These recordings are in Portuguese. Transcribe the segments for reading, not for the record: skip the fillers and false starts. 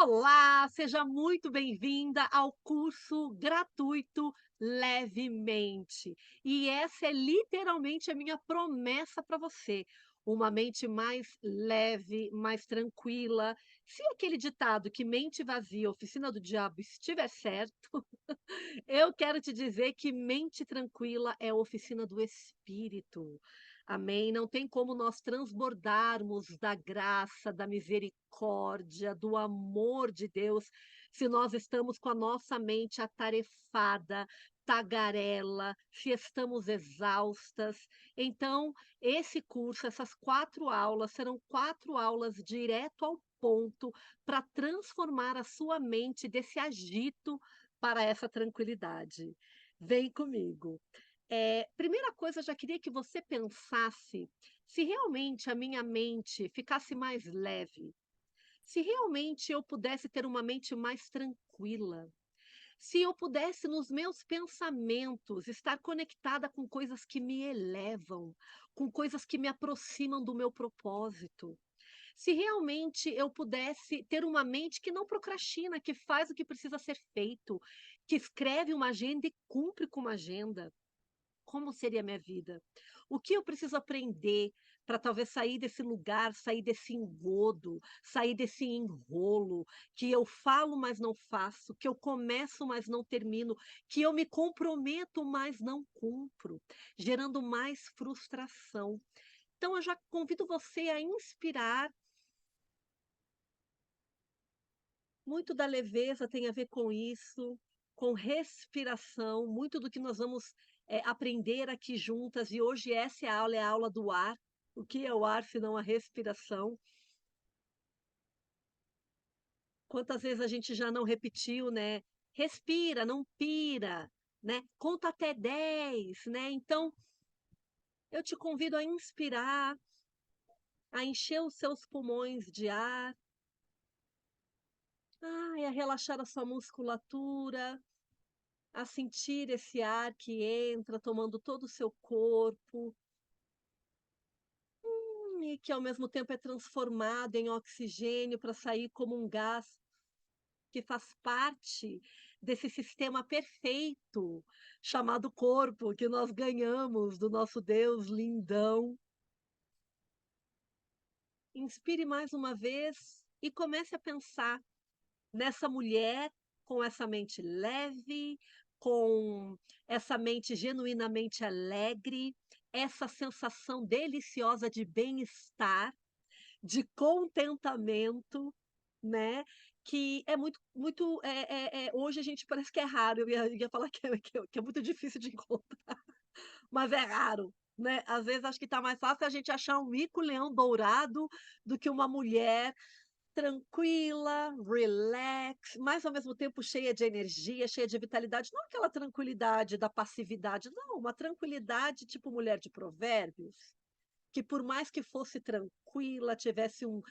Olá, seja muito bem-vinda ao curso gratuito Levemente. E essa é literalmente a minha promessa para você. Uma mente mais leve, mais tranquila. Se aquele ditado que mente vazia, oficina do diabo, estiver certo, eu quero te dizer que mente tranquila é a oficina do espírito. Amém? Não tem como nós transbordarmos da graça, da misericórdia, do amor de Deus, se nós estamos com a nossa mente atarefada, tagarela, se estamos exaustas. Então, esse curso, essas 4 aulas, serão 4 aulas direto ao ponto, para transformar a sua mente desse agito para essa tranquilidade. Vem comigo. Primeira coisa, eu já queria que você pensasse se realmente a minha mente ficasse mais leve, se realmente eu pudesse ter uma mente mais tranquila, se eu pudesse, nos meus pensamentos, estar conectada com coisas que me elevam, com coisas que me aproximam do meu propósito. Se realmente eu pudesse ter uma mente que não procrastina, que faz o que precisa ser feito, que escreve uma agenda e cumpre com uma agenda, como seria a minha vida? O que eu preciso aprender para talvez sair desse lugar, sair desse engodo, sair desse enrolo, que eu falo, mas não faço, que eu começo, mas não termino, que eu me comprometo, mas não cumpro, gerando mais frustração. Então, eu já convido você a inspirar. Muito da leveza tem a ver com isso, com respiração, muito do que nós vamos, aprender aqui juntas, e hoje essa é a aula do ar. O que é o ar se não a respiração? Quantas vezes a gente já não repetiu, né, "Respira, não pira", né, "Conta até 10", né. Então, eu te convido a inspirar, a encher os seus pulmões de ar, a relaxar a sua musculatura, a sentir esse ar que entra, tomando todo o seu corpo, e que ao mesmo tempo é transformado em oxigênio para sair como um gás que faz parte desse sistema perfeito chamado corpo, que nós ganhamos do nosso Deus lindão. Inspire mais uma vez e comece a pensar nessa mulher com essa mente leve, com essa mente genuinamente alegre, essa sensação deliciosa de bem-estar, de contentamento, né, que é muito, hoje a gente parece que é raro, eu ia falar que é muito difícil de encontrar, mas é raro, né. Às vezes acho que está mais fácil a gente achar um mico-leão dourado do que uma mulher tranquila, relax, mas ao mesmo tempo cheia de energia, cheia de vitalidade, não aquela tranquilidade da passividade, não, uma tranquilidade tipo mulher de provérbios, que por mais que fosse tranquila, tivesse o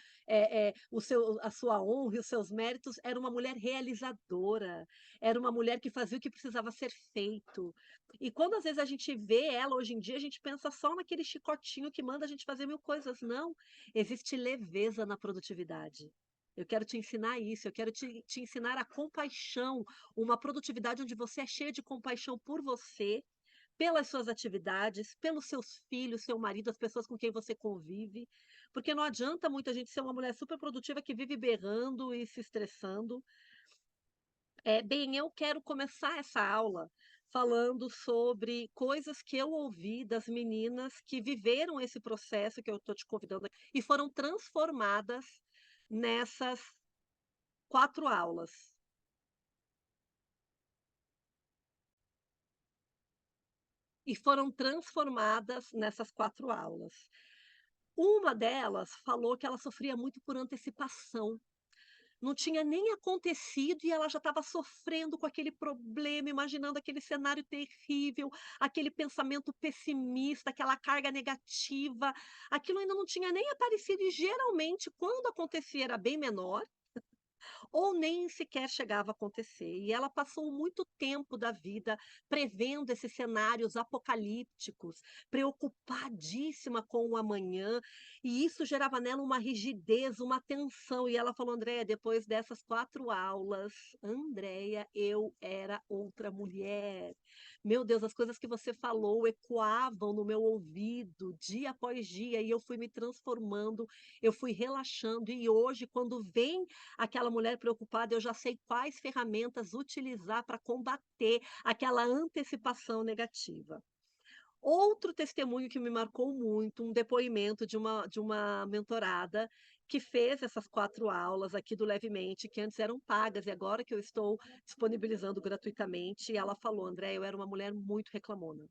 seu a sua honra e os seus méritos, era uma mulher realizadora, era uma mulher que fazia o que precisava ser feito. E quando às vezes a gente vê ela hoje em dia, a gente pensa só naquele chicotinho que manda a gente fazer 1000 coisas, não, existe leveza na produtividade. Eu quero te ensinar isso, eu quero te ensinar a compaixão, uma produtividade onde você é cheia de compaixão por você, pelas suas atividades, pelos seus filhos, seu marido, as pessoas com quem você convive, porque não adianta muito a gente ser uma mulher super produtiva que vive berrando e se estressando. Bem, eu quero começar essa aula falando sobre coisas que eu ouvi das meninas que viveram esse processo que eu estou te convidando e foram transformadas nessas 4 aulas. E foram transformadas nessas 4 aulas. Uma delas falou que ela sofria muito por antecipação. Não tinha nem acontecido e ela já estava sofrendo com aquele problema, imaginando aquele cenário terrível, aquele pensamento pessimista, aquela carga negativa. Aquilo ainda não tinha nem aparecido e geralmente quando acontecia era bem menor ou nem sequer chegava a acontecer. E ela passou muito tempo da vida prevendo esses cenários apocalípticos, preocupadíssima com o amanhã, E isso gerava nela uma rigidez, uma tensão. E ela falou: Andréia, depois dessas 4 aulas, Andréia, eu era outra mulher. Meu Deus, as coisas que você falou ecoavam no meu ouvido dia após dia, e eu fui me transformando, eu fui relaxando. E hoje, quando vem aquela mulher preocupada, eu já sei quais ferramentas utilizar para combater aquela antecipação negativa. Outro testemunho que me marcou muito, um depoimento de uma mentorada que fez essas 4 aulas aqui do Levemente, que antes eram pagas e agora que eu estou disponibilizando gratuitamente, e ela falou: André, eu era uma mulher muito reclamona.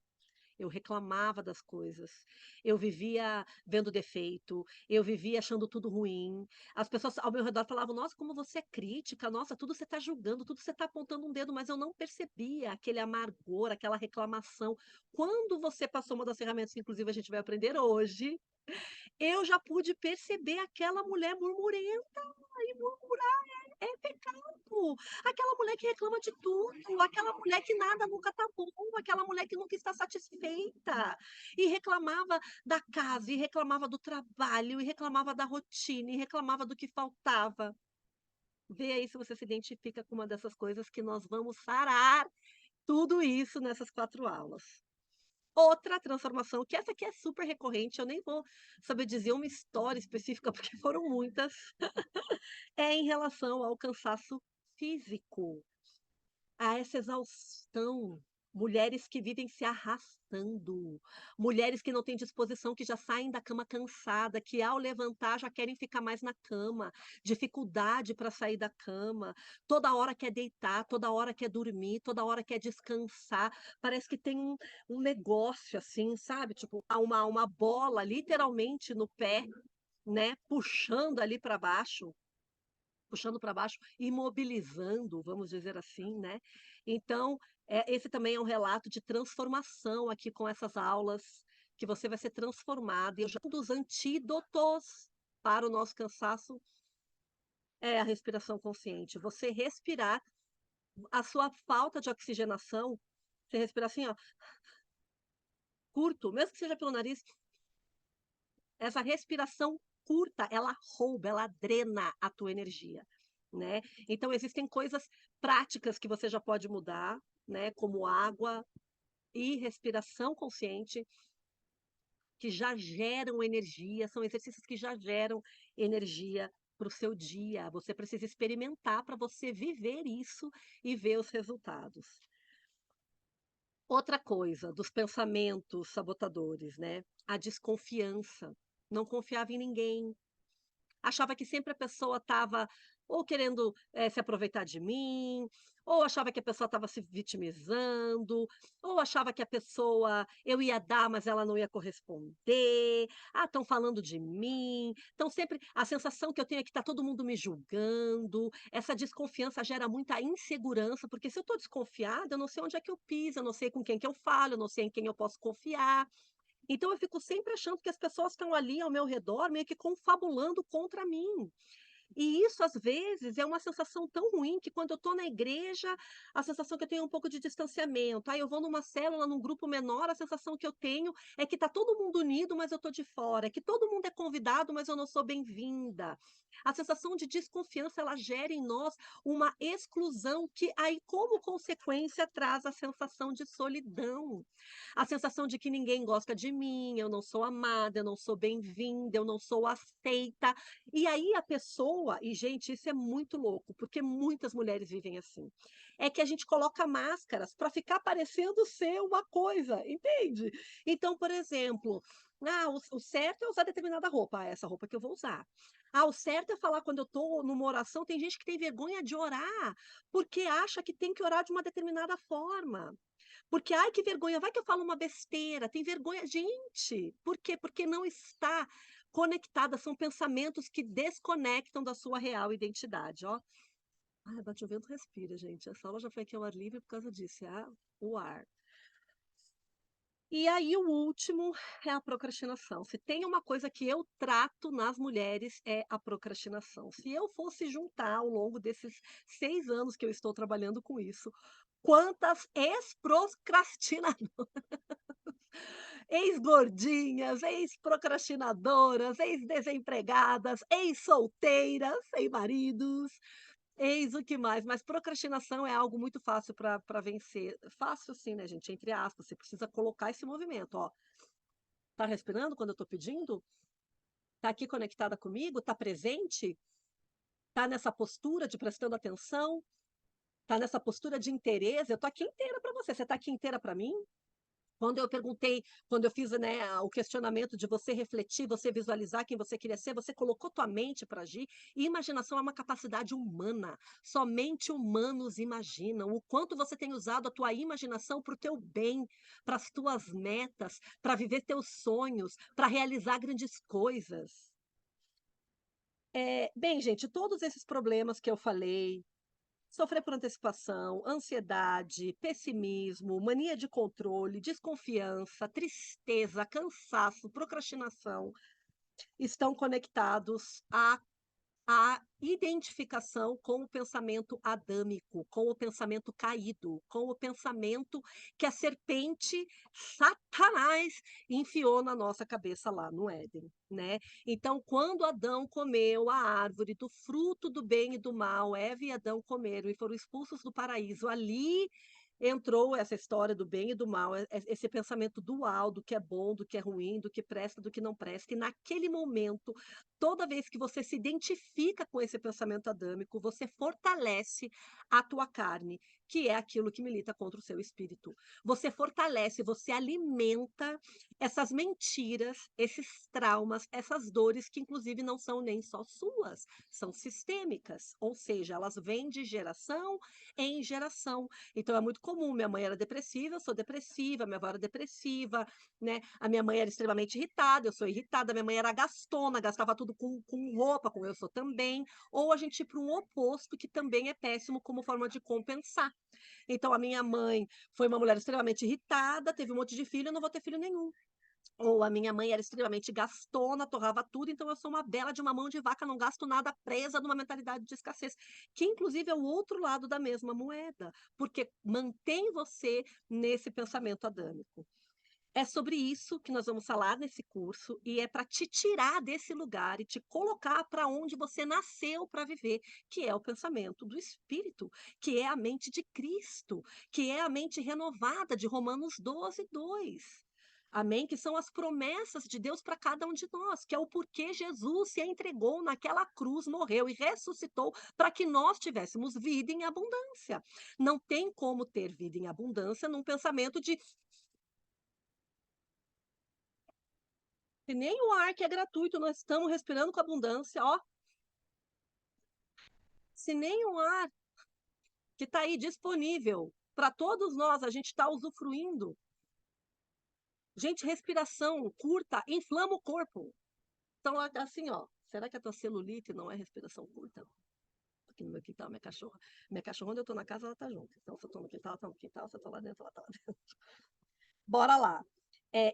Eu reclamava das coisas, eu vivia vendo defeito, eu vivia achando tudo ruim. As pessoas ao meu redor falavam: Nossa, como você é crítica, nossa, tudo você está julgando, tudo você está apontando um dedo, mas eu não percebia aquele amargor, aquela reclamação. Quando você passou uma das ferramentas que, inclusive, a gente vai aprender hoje, eu já pude perceber aquela mulher murmurenta e murmurar é pecado. Aquela mulher que reclama de tudo, aquela mulher que nada nunca tá bom, aquela mulher que nunca está satisfeita. E reclamava da casa, e reclamava do trabalho, e reclamava da rotina, e reclamava do que faltava. Vê aí se você se identifica com uma dessas coisas que nós vamos sarar tudo isso nessas 4 aulas. Outra transformação, que essa aqui é super recorrente, eu nem vou saber dizer uma história específica, porque foram muitas, é em relação ao cansaço físico, a essa exaustão. Mulheres que vivem se arrastando, mulheres que não têm disposição, que já saem da cama cansada, que ao levantar já querem ficar mais na cama, dificuldade para sair da cama, toda hora quer deitar, toda hora quer dormir, toda hora quer descansar. Parece que tem um negócio assim, sabe? Tipo, uma bola literalmente no pé, né? Puxando para baixo, imobilizando, vamos dizer assim, né? Então, esse também é um relato de transformação aqui com essas aulas, que você vai ser transformado. E um dos antídotos para o nosso cansaço é a respiração consciente. Você respirar, a sua falta de oxigenação, você respirar assim, ó, curto, mesmo que seja pelo nariz, essa respiração curta, ela rouba, ela drena a tua energia, né? Então existem coisas práticas que você já pode mudar, né? Como água e respiração consciente, que já geram energia, são exercícios que já geram energia para o seu dia. Você precisa experimentar para você viver isso e ver os resultados. Outra coisa, dos pensamentos sabotadores, né? A desconfiança. Não confiava em ninguém, achava que sempre a pessoa estava ou querendo se aproveitar de mim, ou achava que a pessoa estava se vitimizando, ou achava que a pessoa eu ia dar, mas ela não ia corresponder. Ah, estão falando de mim. Então, sempre a sensação que eu tenho é que está todo mundo me julgando. Essa desconfiança gera muita insegurança, porque se eu estou desconfiada, eu não sei onde é que eu piso, eu não sei com quem que eu falo, eu não sei em quem eu posso confiar. Então eu fico sempre achando que as pessoas estão ali ao meu redor, meio que confabulando contra mim. E isso, às vezes, é uma sensação tão ruim que quando eu estou na igreja, a sensação que eu tenho é um pouco de distanciamento. Aí eu vou numa célula, num grupo menor, a sensação que eu tenho é que está todo mundo unido, mas eu estou de fora. É que todo mundo é convidado, mas eu não sou bem-vinda. A sensação de desconfiança, ela gera em nós uma exclusão que aí, como consequência, traz a sensação de solidão. A sensação de que ninguém gosta de mim, eu não sou amada, eu não sou bem-vinda, eu não sou aceita. E aí a pessoa, e gente, isso é muito louco, porque muitas mulheres vivem assim. É que a gente coloca máscaras para ficar parecendo ser uma coisa, entende? Então, por exemplo, o certo é usar determinada roupa, essa roupa que eu vou usar. O certo é falar quando eu estou numa oração, tem gente que tem vergonha de orar, porque acha que tem que orar de uma determinada forma. Porque, ai, que vergonha, vai que eu falo uma besteira, tem vergonha. Gente, por quê? Porque não está conectada, são pensamentos que desconectam da sua real identidade, ó. Ai, bate o vento, respira, gente. Essa aula já foi aqui ao ar livre por causa disso, o ar. E aí o último é a procrastinação. Se tem uma coisa que eu trato nas mulheres é a procrastinação. Se eu fosse juntar ao longo desses 6 anos que eu estou trabalhando com isso, quantas ex-procrastinadoras, ex-gordinhas, ex-procrastinadoras, ex-desempregadas, ex-solteiras, sem maridos, eis o que mais, mas procrastinação é algo muito fácil para vencer. Fácil assim, né, gente, entre aspas, você precisa colocar esse movimento, ó. Tá respirando quando eu tô pedindo? Tá aqui conectada comigo? Tá presente? Tá nessa postura de prestando atenção? Tá nessa postura de interesse? Eu tô aqui inteira para você. Você tá aqui inteira para mim? Quando eu perguntei, quando eu fiz, né, o questionamento de você refletir, você visualizar quem você queria ser, você colocou tua mente para agir. E imaginação é uma capacidade humana. Somente humanos imaginam. O quanto você tem usado a tua imaginação para o teu bem, para as tuas metas, para viver teus sonhos, para realizar grandes coisas. Bem, gente, todos esses problemas que eu falei, sofrer por antecipação, ansiedade, pessimismo, mania de controle, desconfiança, tristeza, cansaço, procrastinação, estão conectados à identificação com o pensamento adâmico, com o pensamento caído, com o pensamento que a serpente Satanás enfiou na nossa cabeça lá no Éden, né? Então, quando Adão comeu a árvore do fruto do bem e do mal, Eva e Adão comeram e foram expulsos do paraíso, ali entrou essa história do bem e do mal, esse pensamento dual do que é bom, do que é ruim, do que presta, do que não presta, e naquele momento toda vez que você se identifica com esse pensamento adâmico, você fortalece a tua carne, que é aquilo que milita contra o seu espírito. Você fortalece, você alimenta essas mentiras, esses traumas, essas dores que inclusive não são nem só suas, são sistêmicas, ou seja, elas vêm de geração em geração. Então é muito comum, minha mãe era depressiva, eu sou depressiva, minha avó era depressiva, né? A minha mãe era extremamente irritada, eu sou irritada, minha mãe era gastona, gastava tudo com roupa, como eu sou também, ou a gente ir para um oposto, que também é péssimo como forma de compensar. Então, a minha mãe foi uma mulher extremamente irritada, teve um monte de filho, eu não vou ter filho nenhum. Ou a minha mãe era extremamente gastona, torrava tudo, então eu sou uma bela de uma mão de vaca, não gasto nada, presa numa mentalidade de escassez, que inclusive é o outro lado da mesma moeda, porque mantém você nesse pensamento adâmico. É sobre isso que nós vamos falar nesse curso e é para te tirar desse lugar e te colocar para onde você nasceu para viver, que é o pensamento do Espírito, que é a mente de Cristo, que é a mente renovada de Romanos 12:2. Amém? Que são as promessas de Deus para cada um de nós, que é o porquê Jesus se entregou naquela cruz, morreu e ressuscitou para que nós tivéssemos vida em abundância. Não tem como ter vida em abundância num pensamento de se nem o ar que é gratuito nós estamos respirando com abundância, ó. Se nem o ar que está aí disponível para todos nós, a gente está usufruindo. Gente, respiração curta inflama o corpo. Então, assim, ó, será que a tua celulite não é respiração curta? Aqui no meu quintal, minha cachorra, onde eu tô na casa, ela tá junto. Então, se eu tô no quintal, ela tá no quintal, se eu tô lá dentro, ela tá lá dentro. Bora lá.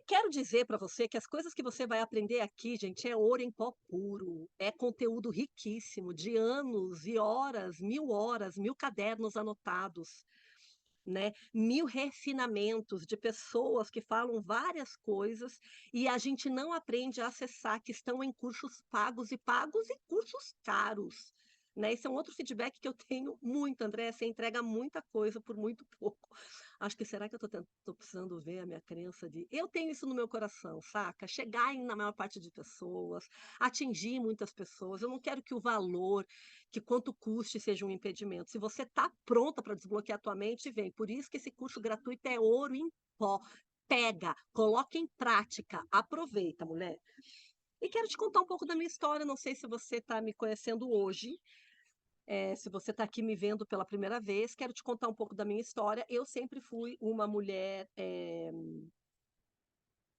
Quero dizer para você que as coisas que você vai aprender aqui, gente, é ouro em pó puro, é conteúdo riquíssimo, de anos e horas, 1000 cadernos anotados, né? 1000 refinamentos de pessoas que falam várias coisas e a gente não aprende a acessar, que estão em cursos pagos e cursos caros. Né? Esse é um outro feedback que eu tenho muito, André. Você entrega muita coisa por muito pouco. Acho que será que eu tô precisando ver a minha crença de. Eu tenho isso no meu coração, saca? Chegar na maior parte de pessoas, atingir muitas pessoas. Eu não quero que o valor, que quanto custe, seja um impedimento. Se você está pronta para desbloquear a tua mente, vem. Por isso que esse curso gratuito é ouro em pó. Pega, coloca em prática, aproveita, mulher. E quero te contar um pouco da minha história. Não sei se você está me conhecendo hoje, se você está aqui me vendo pela primeira vez, quero te contar um pouco da minha história. Eu sempre fui uma mulher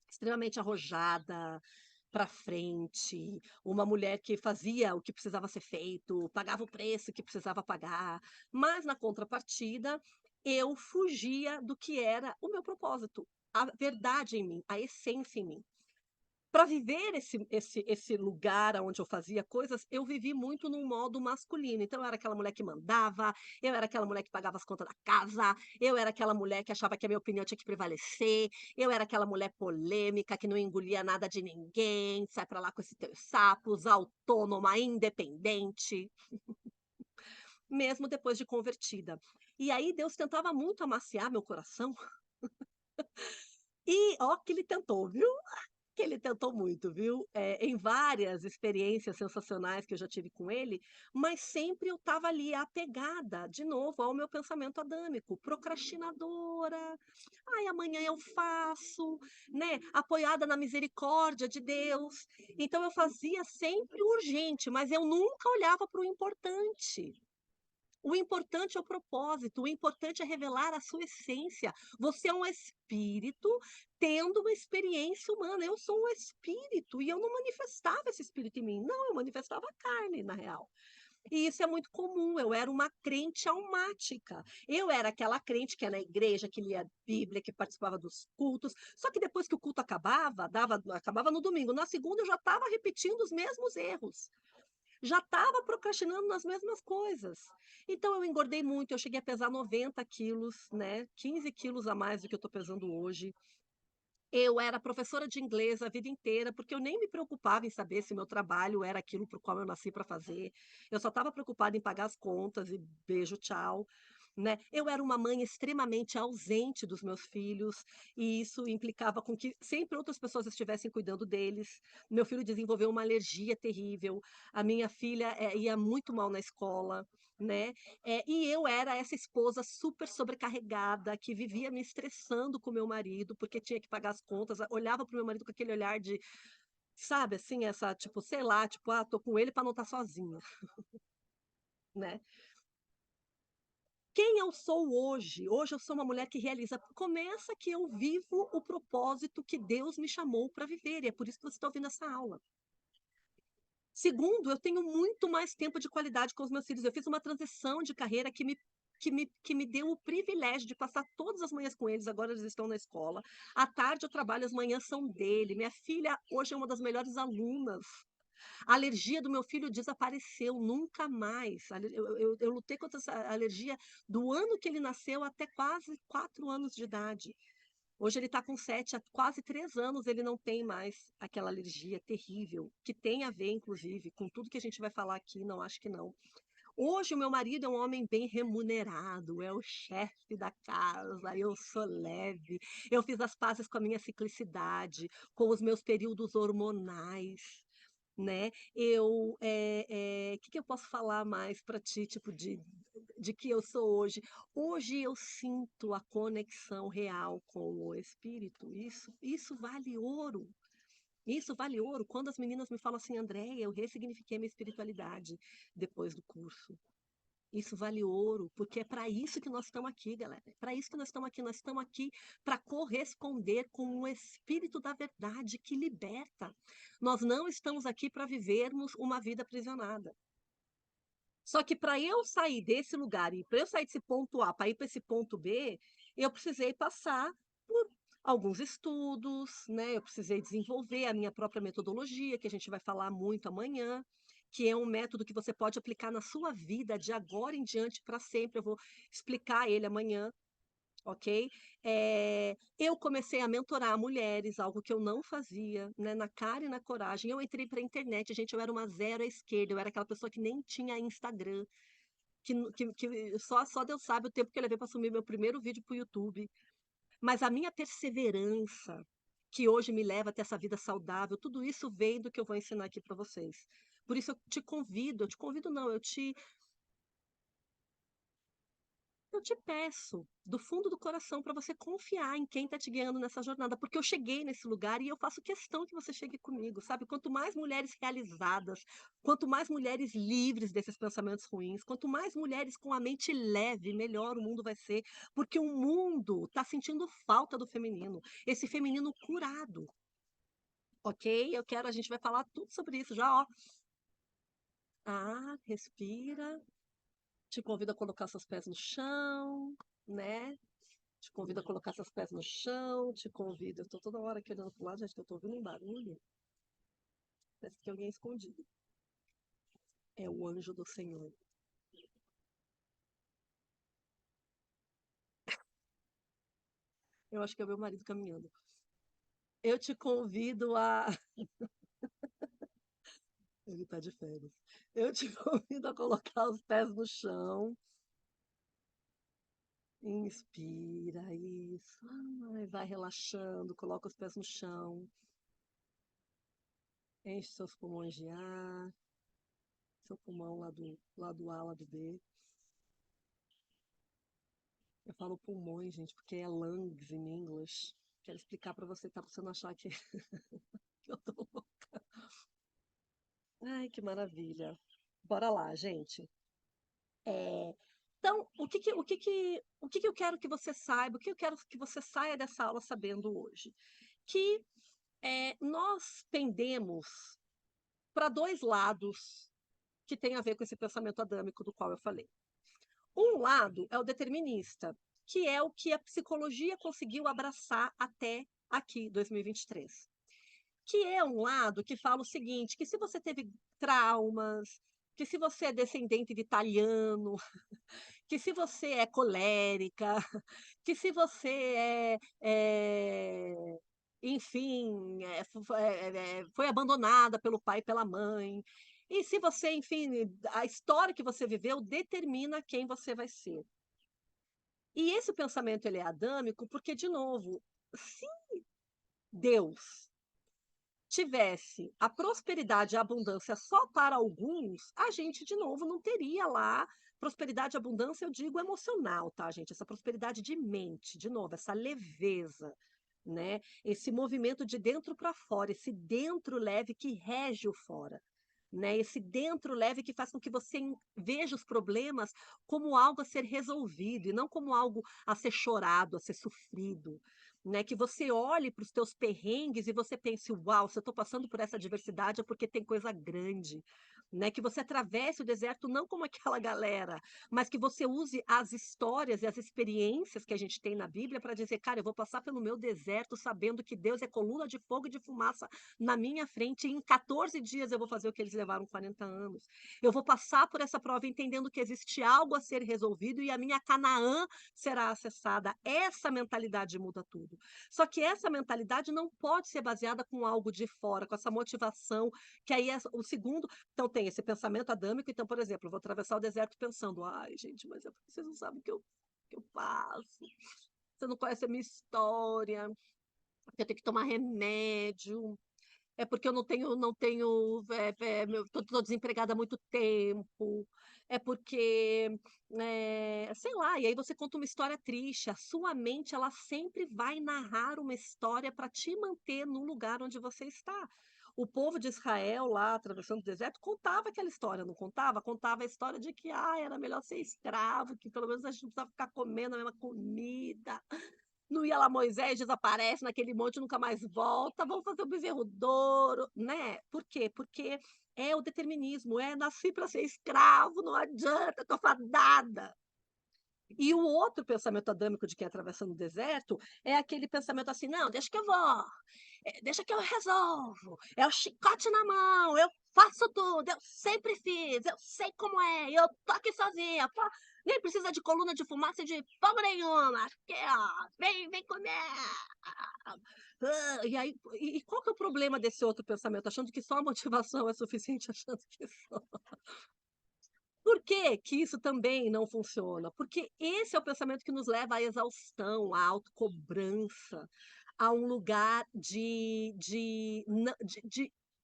extremamente arrojada, para frente, uma mulher que fazia o que precisava ser feito, pagava o preço que precisava pagar, mas na contrapartida, eu fugia do que era o meu propósito. a verdade em mim, a essência em mim. Para viver esse lugar onde eu fazia coisas, eu vivi muito num modo masculino. Então, eu era aquela mulher que mandava, eu era aquela mulher que pagava as contas da casa, eu era aquela mulher que achava que a minha opinião tinha que prevalecer, eu era aquela mulher polêmica que não engolia nada de ninguém, sai para lá com esses teus sapos, autônoma, independente, mesmo depois de convertida. E aí Deus tentava muito amaciar meu coração, e ó que ele tentou, viu? Que ele tentou muito, viu? Em várias experiências sensacionais que eu já tive com ele, mas sempre eu estava ali apegada, de novo, ao meu pensamento adâmico, procrastinadora. Ai, amanhã eu faço, né? Apoiada na misericórdia de Deus. Então eu fazia sempre o urgente, mas eu nunca olhava para o importante. O importante é o propósito, o importante é revelar a sua essência. Você é um espírito tendo uma experiência humana. Eu sou um espírito e eu não manifestava esse espírito em mim. Não, eu manifestava a carne, na real. E isso é muito comum. Eu era uma crente almática. Eu era aquela crente que ia na igreja, que lia a Bíblia, que participava dos cultos. Só que depois que o culto acabava, acabava no domingo. Na segunda eu já estava repetindo os mesmos erros, já estava procrastinando nas mesmas coisas. Então eu engordei muito, eu cheguei a pesar 90 quilos, né? 15 quilos a mais do que eu estou pesando hoje. Eu era professora de inglês a vida inteira, porque eu nem me preocupava em saber se meu trabalho era aquilo para o qual eu nasci para fazer. Eu só estava preocupada em pagar as contas e beijo, tchau. Né? Eu era uma mãe extremamente ausente dos meus filhos, e isso implicava com que sempre outras pessoas estivessem cuidando deles. Meu filho desenvolveu uma alergia terrível, a minha filha ia muito mal na escola, né? E eu era essa esposa super sobrecarregada, que vivia me estressando com meu marido, porque tinha que pagar as contas, olhava para o meu marido com aquele olhar de, sabe, assim, essa, tipo, sei lá, tipo, ah, tô com ele para não estar sozinha, né? Quem eu sou hoje? Hoje eu sou uma mulher que realiza. Começa que eu vivo o propósito que Deus me chamou para viver, e é por isso que você está ouvindo essa aula. Segundo, eu tenho muito mais tempo de qualidade com os meus filhos. Eu fiz uma transição de carreira que me deu o privilégio de passar todas as manhãs com eles. Agora eles estão na escola. À tarde eu trabalho, as manhãs são dele. Minha filha hoje é uma das melhores alunas. A alergia do meu filho desapareceu, nunca mais. Eu lutei contra essa alergia do ano que ele nasceu até quase 4 anos de idade. Hoje ele está com 7, há quase 3 anos ele não tem mais aquela alergia terrível, que tem a ver, inclusive, com tudo que a gente vai falar aqui, não acho que não. Hoje o meu marido é um homem bem remunerado, é o chefe da casa, eu sou leve, eu fiz as pazes com a minha ciclicidade, com os meus períodos hormonais, né? Que eu posso falar mais para ti, tipo, de que eu sou hoje? Hoje eu sinto a conexão real com o espírito. Isso vale ouro. Isso vale ouro. Quando as meninas me falam assim, Andréia, eu ressignifiquei minha espiritualidade depois do curso. Isso vale ouro, porque é para isso que nós estamos aqui, galera. É para isso que nós estamos aqui. Nós estamos aqui para corresponder com o Espírito da Verdade que liberta. Nós não estamos aqui para vivermos uma vida aprisionada. Só que para eu sair desse lugar e para eu sair desse ponto A para ir para esse ponto B, eu precisei passar por alguns estudos, né? Eu precisei desenvolver a minha própria metodologia, que a gente vai falar muito amanhã, que é um método que você pode aplicar na sua vida de agora em diante para sempre. Eu vou explicar ele amanhã, ok? Eu comecei a mentorar mulheres, algo que eu não fazia, né? Na cara e na coragem. Eu entrei para a internet, gente, eu era uma zero à esquerda, eu era aquela pessoa que nem tinha Instagram, que só Deus sabe o tempo que eu levei para assumir meu primeiro vídeo para o YouTube. Mas a minha perseverança, que hoje me leva a ter essa vida saudável, tudo isso vem do que eu vou ensinar aqui para vocês. Por isso eu te convido não, eu te peço, do fundo do coração, para você confiar em quem está te guiando nessa jornada, porque eu cheguei nesse lugar e eu faço questão que você chegue comigo, sabe? Quanto mais mulheres realizadas, quanto mais mulheres livres desses pensamentos ruins, quanto mais mulheres com a mente leve, melhor o mundo vai ser, porque o mundo está sentindo falta do feminino, esse feminino curado, ok? A gente vai falar tudo sobre isso já, ó. Ah, respira, te convido a colocar seus pés no chão, né? Te convido a colocar seus pés no chão, te convido. Eu estou toda hora aqui olhando para o lado, gente, que eu estou ouvindo um barulho. Parece que tem alguém escondido. É o anjo do Senhor. Eu acho que é o meu marido caminhando. Eu te convido a. Ele está de férias. Eu te convido a colocar os pés no chão. Inspira, isso. Ai, vai relaxando, coloca os pés no chão. Enche seus pulmões de ar. Seu pulmão lado A, lado B. Eu falo pulmões, gente, porque é lungs em inglês. Quero explicar para você, tá? Pra você não achar que, que eu tô louca. Ai, que maravilha. Bora lá, gente. É, Então, o que que eu quero que você saiba, o que eu quero que você saia dessa aula sabendo hoje? Que nós pendemos para dois lados que tem a ver com esse pensamento adâmico do qual eu falei. Um lado é o determinista, que é o que a psicologia conseguiu abraçar até aqui, 2023. Que é um lado que fala o seguinte, que se você teve traumas, que se você é descendente de italiano, que se você é colérica, que se você enfim, foi abandonada pelo pai e pela mãe, e se você, enfim, a história que você viveu determina quem você vai ser. E esse pensamento ele é adâmico porque, de novo, se Deus tivesse a prosperidade e a abundância só para alguns, a gente, de novo, não teria lá prosperidade e abundância, eu digo emocional, tá, gente? Essa prosperidade de mente, de novo, essa leveza, né? Esse movimento de dentro para fora, esse dentro leve que rege o fora. Né? Esse dentro leve que faz com que você veja os problemas como algo a ser resolvido e não como algo a ser chorado, a ser sofrido. Né? Que você olhe para os teus perrengues e você pense, uau, se eu estou passando por essa adversidade é porque tem coisa grande. Né? Que você atravesse o deserto não como aquela galera, mas que você use as histórias e as experiências que a gente tem na Bíblia para dizer, cara, eu vou passar pelo meu deserto sabendo que Deus é coluna de fogo e de fumaça na minha frente e em 14 dias eu vou fazer o que eles levaram 40 anos. Eu vou passar por essa prova entendendo que existe algo a ser resolvido e a minha Canaã será acessada. Essa mentalidade muda tudo. Só que essa mentalidade não pode ser baseada com algo de fora, com essa motivação, que aí é o segundo. Então, tem esse pensamento adâmico. Então, por exemplo, eu vou atravessar o deserto pensando, ai, gente, mas vocês não sabem o que eu passo. Você não conhece a minha história. Eu tenho que tomar remédio. É porque eu não tenho, tô desempregada há muito tempo, é porque, sei lá, e aí você conta uma história triste, a sua mente, ela sempre vai narrar uma história para te manter no lugar onde você está. O povo de Israel lá, atravessando o deserto, contava aquela história, não contava? Contava a história de que, era melhor ser escravo, que pelo menos a gente não precisava ficar comendo a mesma comida, não ia lá Moisés, desaparece naquele monte, nunca mais volta, vamos fazer o bezerro d'ouro, né? Por quê? Porque é o determinismo, nasci para ser escravo, não adianta, estou fadada. E o outro pensamento adâmico de quem atravessando o deserto é aquele pensamento assim, não, deixa que eu vou, deixa que eu resolvo, é o chicote na mão, eu faço tudo, eu sempre fiz, eu sei como é, eu tô aqui sozinha, pô, nem precisa de coluna de fumaça de fogo nenhuma, aqui, ó, vem comer. E aí, e qual que é o problema desse outro pensamento? Achando que só a motivação é suficiente, achando que só. Por que que isso também não funciona? Porque esse é o pensamento que nos leva à exaustão, à autocobrança, a um lugar de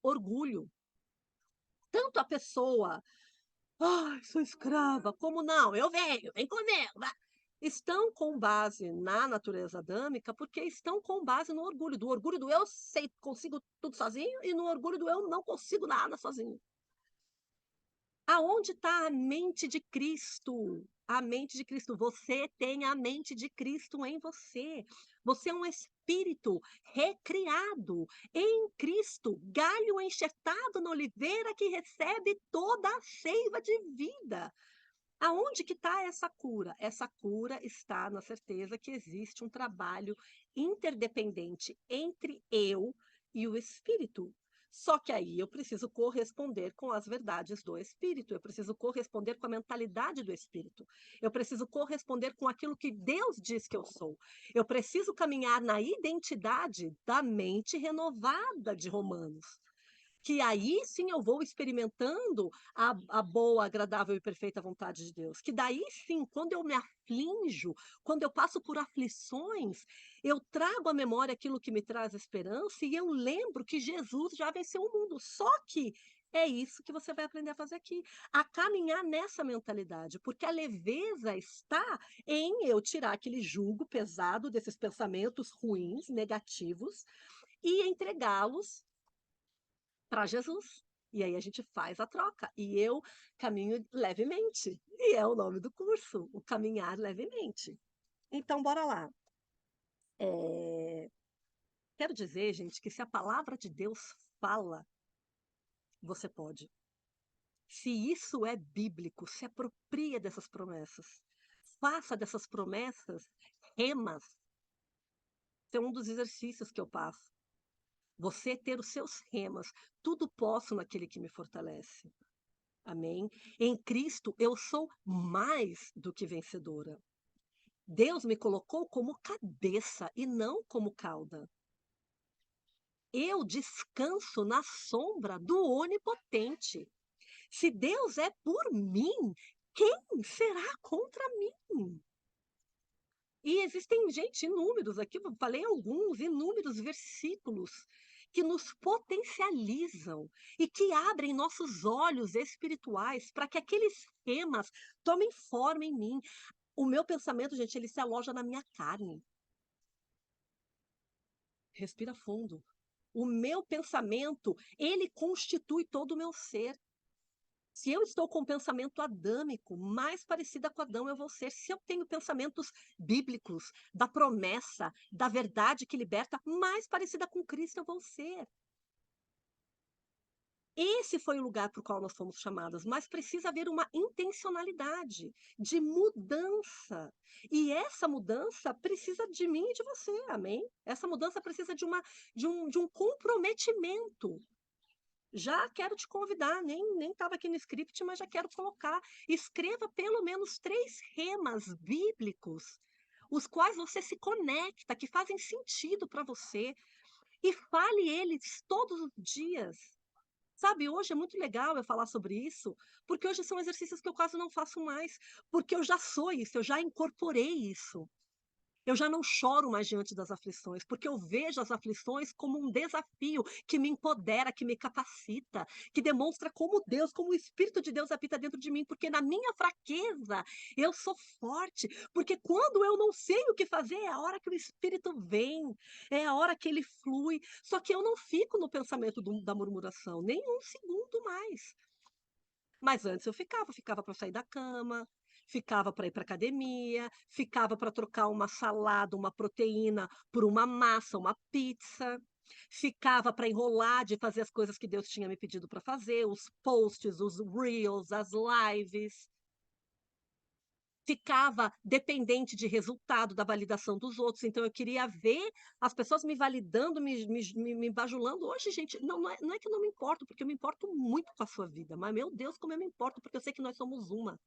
orgulho. Tanto a pessoa, ai, sou escrava, como não, eu venho, vem comigo, vai. Estão com base na natureza adâmica, porque estão com base no orgulho, do orgulho do eu sei, consigo tudo sozinho, e no orgulho do eu não consigo nada sozinho. Aonde está a mente de Cristo? A mente de Cristo. Você tem a mente de Cristo em você. Você é um espírito recriado em Cristo, galho enxertado na oliveira que recebe toda a seiva de vida. Aonde que está essa cura? Essa cura está na certeza que existe um trabalho interdependente entre eu e o espírito. Só que aí eu preciso corresponder com as verdades do espírito, eu preciso corresponder com a mentalidade do espírito, eu preciso corresponder com aquilo que Deus diz que eu sou. Eu preciso caminhar na identidade da mente renovada de Romanos, que aí sim eu vou experimentando a boa, agradável e perfeita vontade de Deus. Que daí sim, quando eu me aflinjo, quando eu passo por aflições, eu trago à memória aquilo que me traz esperança e eu lembro que Jesus já venceu o mundo. Só que é isso que você vai aprender a fazer aqui, a caminhar nessa mentalidade, porque a leveza está em eu tirar aquele jugo pesado desses pensamentos ruins, negativos, e entregá-los para Jesus. E aí a gente faz a troca. E eu caminho levemente. E é o nome do curso, o caminhar levemente. Então, bora lá. É, Quero dizer, gente, que se a palavra de Deus fala, você pode. Se isso é bíblico, se apropria dessas promessas. Faça dessas promessas remas. Esse é um dos exercícios que eu passo. Você ter os seus remas. Tudo posso naquele que me fortalece. Amém? Em Cristo eu sou mais do que vencedora. Deus me colocou como cabeça e não como cauda. Eu descanso na sombra do Onipotente. Se Deus é por mim, quem será contra mim? E existem, gente, inúmeros, aqui eu falei alguns, inúmeros versículos que nos potencializam e que abrem nossos olhos espirituais para que aqueles temas tomem forma em mim. O meu pensamento, gente, ele se aloja na minha carne. Respira fundo. O meu pensamento, ele constitui todo o meu ser. Se eu estou com um pensamento adâmico, mais parecida com Adão eu vou ser. Se eu tenho pensamentos bíblicos, da promessa, da verdade que liberta, mais parecida com Cristo eu vou ser. Esse foi o lugar para o qual nós fomos chamadas, mas precisa haver uma intencionalidade de mudança. E essa mudança precisa de mim e de você, amém? Essa mudança precisa de um comprometimento. Já quero te convidar, nem estava aqui no script, mas já quero colocar. Escreva pelo menos 3 remas bíblicos, os quais você se conecta, que fazem sentido para você, e fale eles todos os dias. Sabe, hoje é muito legal eu falar sobre isso, porque hoje são exercícios que eu quase não faço mais, porque eu já sou isso, eu já incorporei isso. Eu já não choro mais diante das aflições, porque eu vejo as aflições como um desafio que me empodera, que me capacita, que demonstra como Deus, como o Espírito de Deus habita dentro de mim, porque na minha fraqueza eu sou forte, porque quando eu não sei o que fazer, é a hora que o Espírito vem, é a hora que ele flui. Só que eu não fico no pensamento da murmuração, nem um segundo mais. Mas antes eu ficava para sair da cama, ficava para ir para academia, ficava para trocar uma salada, uma proteína por uma massa, uma pizza, ficava para enrolar de fazer as coisas que Deus tinha me pedido para fazer, os posts, os reels, as lives. Ficava dependente de resultado, da validação dos outros. Então, eu queria ver as pessoas me validando, me bajulando. Hoje, gente, não é que eu não me importo, porque eu me importo muito com a sua vida. Mas, meu Deus, como eu me importo, porque eu sei que nós somos uma.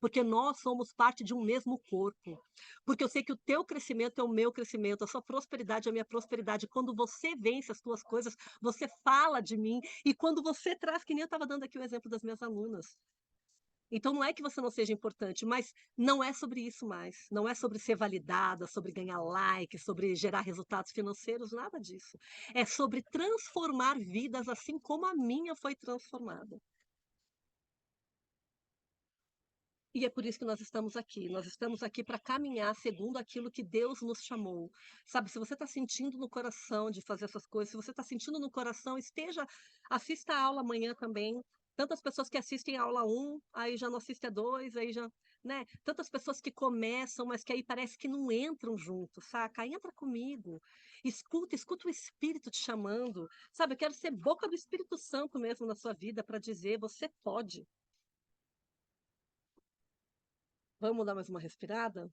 Porque nós somos parte de um mesmo corpo. Porque eu sei que o teu crescimento é o meu crescimento, a sua prosperidade é a minha prosperidade. Quando você vence as tuas coisas, você fala de mim. E quando você traz, que nem eu estava dando aqui o exemplo das minhas alunas. Então não é que você não seja importante, mas não é sobre isso mais. Não é sobre ser validada, sobre ganhar like, sobre gerar resultados financeiros, nada disso. É sobre transformar vidas assim como a minha foi transformada. E é por isso que nós estamos aqui. Nós estamos aqui para caminhar segundo aquilo que Deus nos chamou. Sabe, se você está sentindo no coração de fazer essas coisas, se você está sentindo no coração, assista a aula amanhã também. Tantas pessoas que assistem a aula 1, aí já não assistem a 2, aí já, né? Tantas pessoas que começam, mas que aí parece que não entram junto, saca? Aí entra comigo. Escuta o Espírito te chamando. Sabe, eu quero ser boca do Espírito Santo mesmo na sua vida para dizer, você pode. Vamos dar mais uma respirada?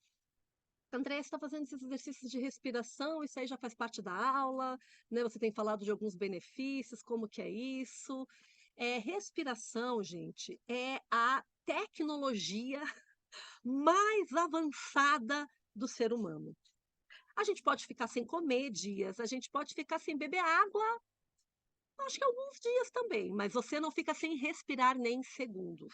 André, você está fazendo esses exercícios de respiração, isso aí já faz parte da aula, né? Você tem falado de alguns benefícios, como que é isso? Respiração, gente, é a tecnologia mais avançada do ser humano. A gente pode ficar sem comer dias, a gente pode ficar sem beber água, acho que alguns dias também, mas você não fica sem respirar nem segundos.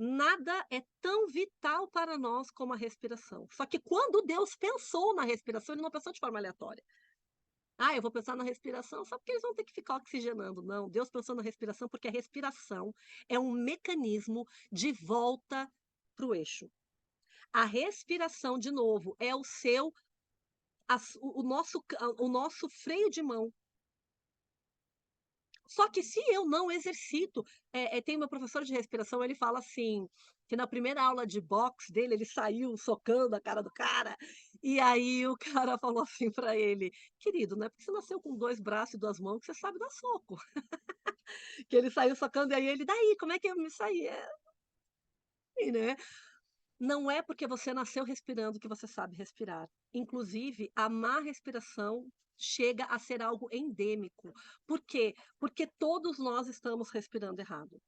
Nada é tão vital para nós como a respiração. Só que quando Deus pensou na respiração, ele não pensou de forma aleatória. Ah, eu vou pensar na respiração só porque eles vão ter que ficar oxigenando. Não, Deus pensou na respiração porque a respiração é um mecanismo de volta para o eixo. A respiração, de novo, é o nosso freio de mão. Só que se eu não exercito, tem meu professor de respiração, ele fala assim, que na primeira aula de boxe dele, ele saiu socando a cara do cara, e aí o cara falou assim para ele, querido, não é porque você nasceu com 2 braços e 2 mãos que você sabe dar soco. Que ele saiu socando, e aí ele, daí, como é que eu me saí? Assim, né? Não é porque você nasceu respirando que você sabe respirar. Inclusive, a má respiração chega a ser algo endêmico. Por quê? Porque todos nós estamos respirando errado.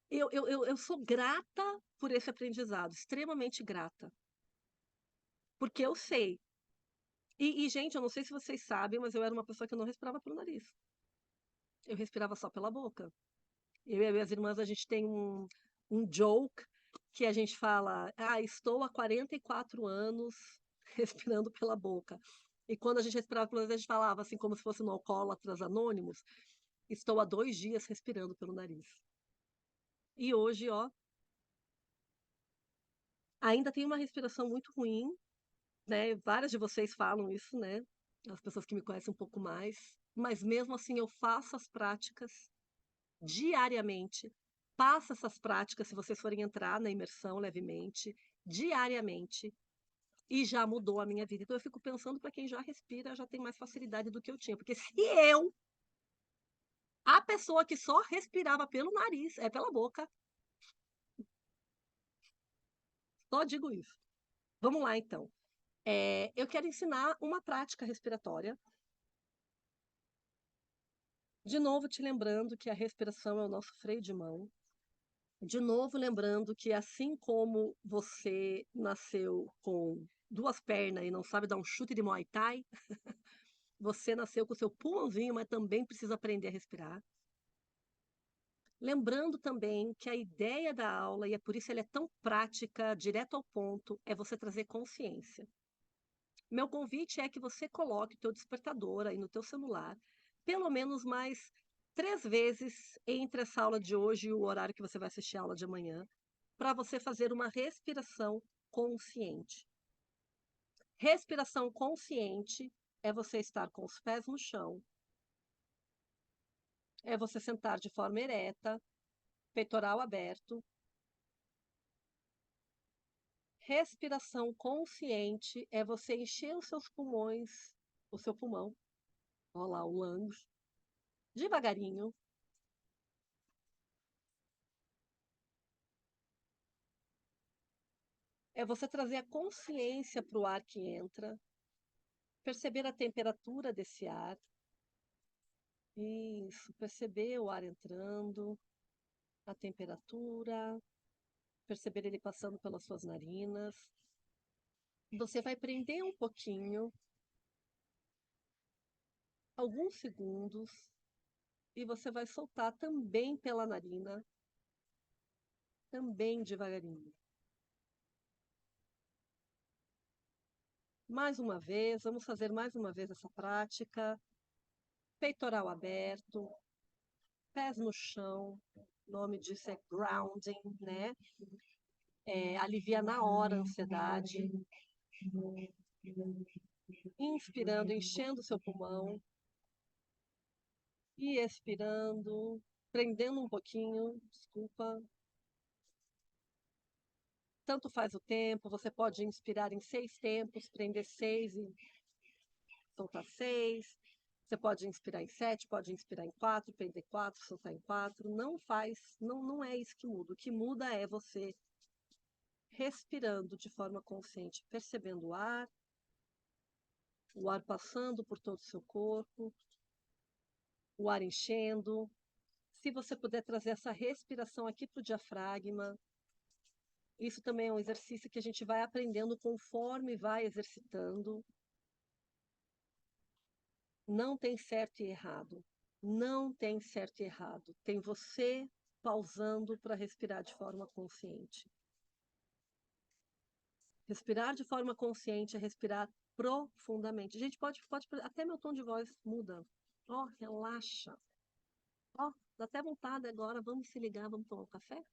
Eu sou grata por esse aprendizado, extremamente grata. Porque eu sei. Gente, eu não sei se vocês sabem, mas eu era uma pessoa que não respirava pelo nariz. Eu respirava só pela boca. Eu e as minhas irmãs, a gente tem um joke que a gente fala, estou há 44 anos respirando pela boca. E quando a gente respirava pelo nariz, a gente falava assim, como se fosse no Alcoólatras Anônimos, estou há 2 dias respirando pelo nariz. E hoje, ó, ainda tem uma respiração muito ruim, né? Várias de vocês falam isso, né? As pessoas que me conhecem um pouco mais. Mas mesmo assim, eu faço as práticas diariamente. Passa essas práticas, se vocês forem entrar na imersão levemente, diariamente, e já mudou a minha vida. Então eu fico pensando para quem já respira, já tem mais facilidade do que eu tinha. Porque se eu, a pessoa que só respirava pelo nariz, pela boca, só digo isso. Vamos lá, então. Eu quero ensinar uma prática respiratória. De novo, te lembrando que a respiração é o nosso freio de mão. De novo, lembrando que assim como você nasceu com 2 pernas e não sabe dar um chute de Muay Thai, você nasceu com o seu pulmãozinho, mas também precisa aprender a respirar. Lembrando também que a ideia da aula, e é por isso ela é tão prática, direto ao ponto, é você trazer consciência. Meu convite é que você coloque o teu despertador aí no teu celular, pelo menos mais 3 vezes entre essa aula de hoje e o horário que você vai assistir a aula de amanhã, para você fazer uma respiração consciente. Respiração consciente é você estar com os pés no chão, é você sentar de forma ereta, peitoral aberto. Respiração consciente é você encher os seus pulmões, o seu pulmão, olha lá, o lungs, devagarinho. É você trazer a consciência para o ar que entra, perceber a temperatura desse ar. Isso, perceber o ar entrando, a temperatura, perceber ele passando pelas suas narinas. Você vai prender um pouquinho, alguns segundos, e você vai soltar também pela narina, também devagarinho. Mais uma vez, vamos fazer mais uma vez essa prática. Peitoral aberto, pés no chão, o nome disso é grounding, né? Alivia na hora a ansiedade. Inspirando, enchendo o seu pulmão. E expirando, prendendo um pouquinho, desculpa. Tanto faz o tempo, você pode inspirar em 6 tempos, prender 6 e soltar 6. Você pode inspirar em 7, pode inspirar em 4, perder 4, soltar em 4. Não é isso que muda. O que muda é você respirando de forma consciente, percebendo o ar passando por todo o seu corpo, o ar enchendo. Se você puder trazer essa respiração aqui para o diafragma, isso também é um exercício que a gente vai aprendendo conforme vai exercitando. Não tem certo e errado. Não tem certo e errado. Tem você pausando para respirar de forma consciente. Respirar de forma consciente é respirar profundamente. Gente, até meu tom de voz muda. Ó, relaxa. Ó, dá até vontade agora. Vamos se ligar, vamos tomar um café?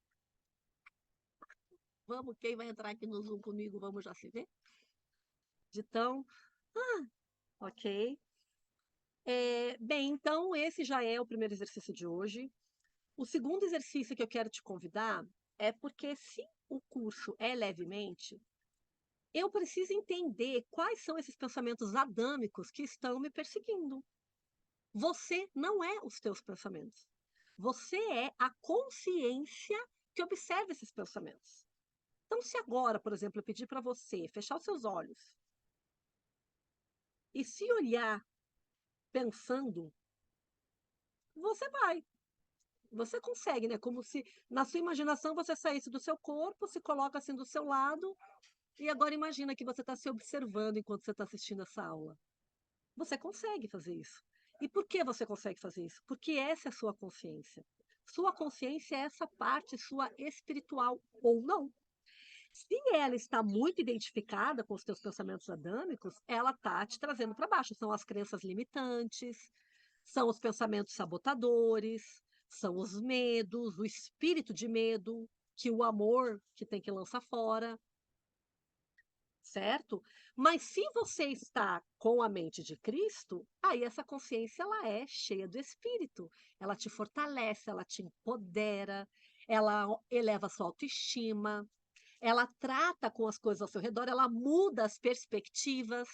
Vamos, quem vai entrar aqui no Zoom comigo, vamos já se ver? Então, ok. Bem, então esse já é o primeiro exercício de hoje. O segundo exercício que eu quero te convidar é porque se o curso é levemente, eu preciso entender quais são esses pensamentos adâmicos que estão me perseguindo. Você não é os teus pensamentos. Você é a consciência que observa esses pensamentos. Então, se agora, por exemplo, eu pedir para você fechar os seus olhos e se olhar pensando, você vai. Você consegue, né? Como se na sua imaginação você saísse do seu corpo, se coloca assim do seu lado, e agora imagina que você está se observando enquanto você está assistindo essa aula. Você consegue fazer isso. E por que você consegue fazer isso? Porque essa é a sua consciência. Sua consciência é essa parte sua espiritual, ou não. Se ela está muito identificada com os teus pensamentos adâmicos, ela está te trazendo para baixo. São as crenças limitantes, são os pensamentos sabotadores, são os medos, o espírito de medo, que o amor que tem que lançar fora, certo? Mas se você está com a mente de Cristo, aí essa consciência ela é cheia do Espírito. Ela te fortalece, ela te empodera, ela eleva a sua autoestima, ela trata com as coisas ao seu redor, ela muda as perspectivas,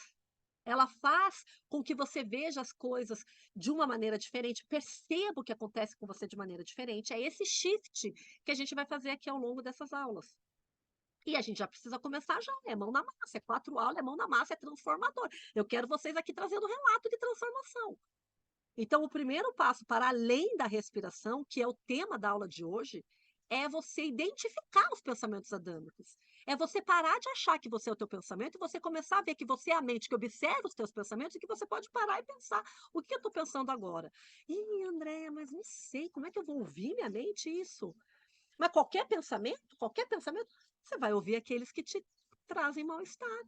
ela faz com que você veja as coisas de uma maneira diferente, perceba o que acontece com você de maneira diferente. É esse shift que a gente vai fazer aqui ao longo dessas aulas. E a gente já precisa começar já, é mão na massa, é 4 aulas, é mão na massa, é transformador. Eu quero vocês aqui trazendo relato de transformação. Então, o primeiro passo para além da respiração, que é o tema da aula de hoje, é você identificar os pensamentos adâmicos. É você parar de achar que você é o teu pensamento e você começar a ver que você é a mente que observa os teus pensamentos e que você pode parar e pensar, o que eu estou pensando agora? Ih, Andréia, mas não sei, como é que eu vou ouvir minha mente isso? Mas qualquer pensamento, você vai ouvir aqueles que te trazem mal-estar.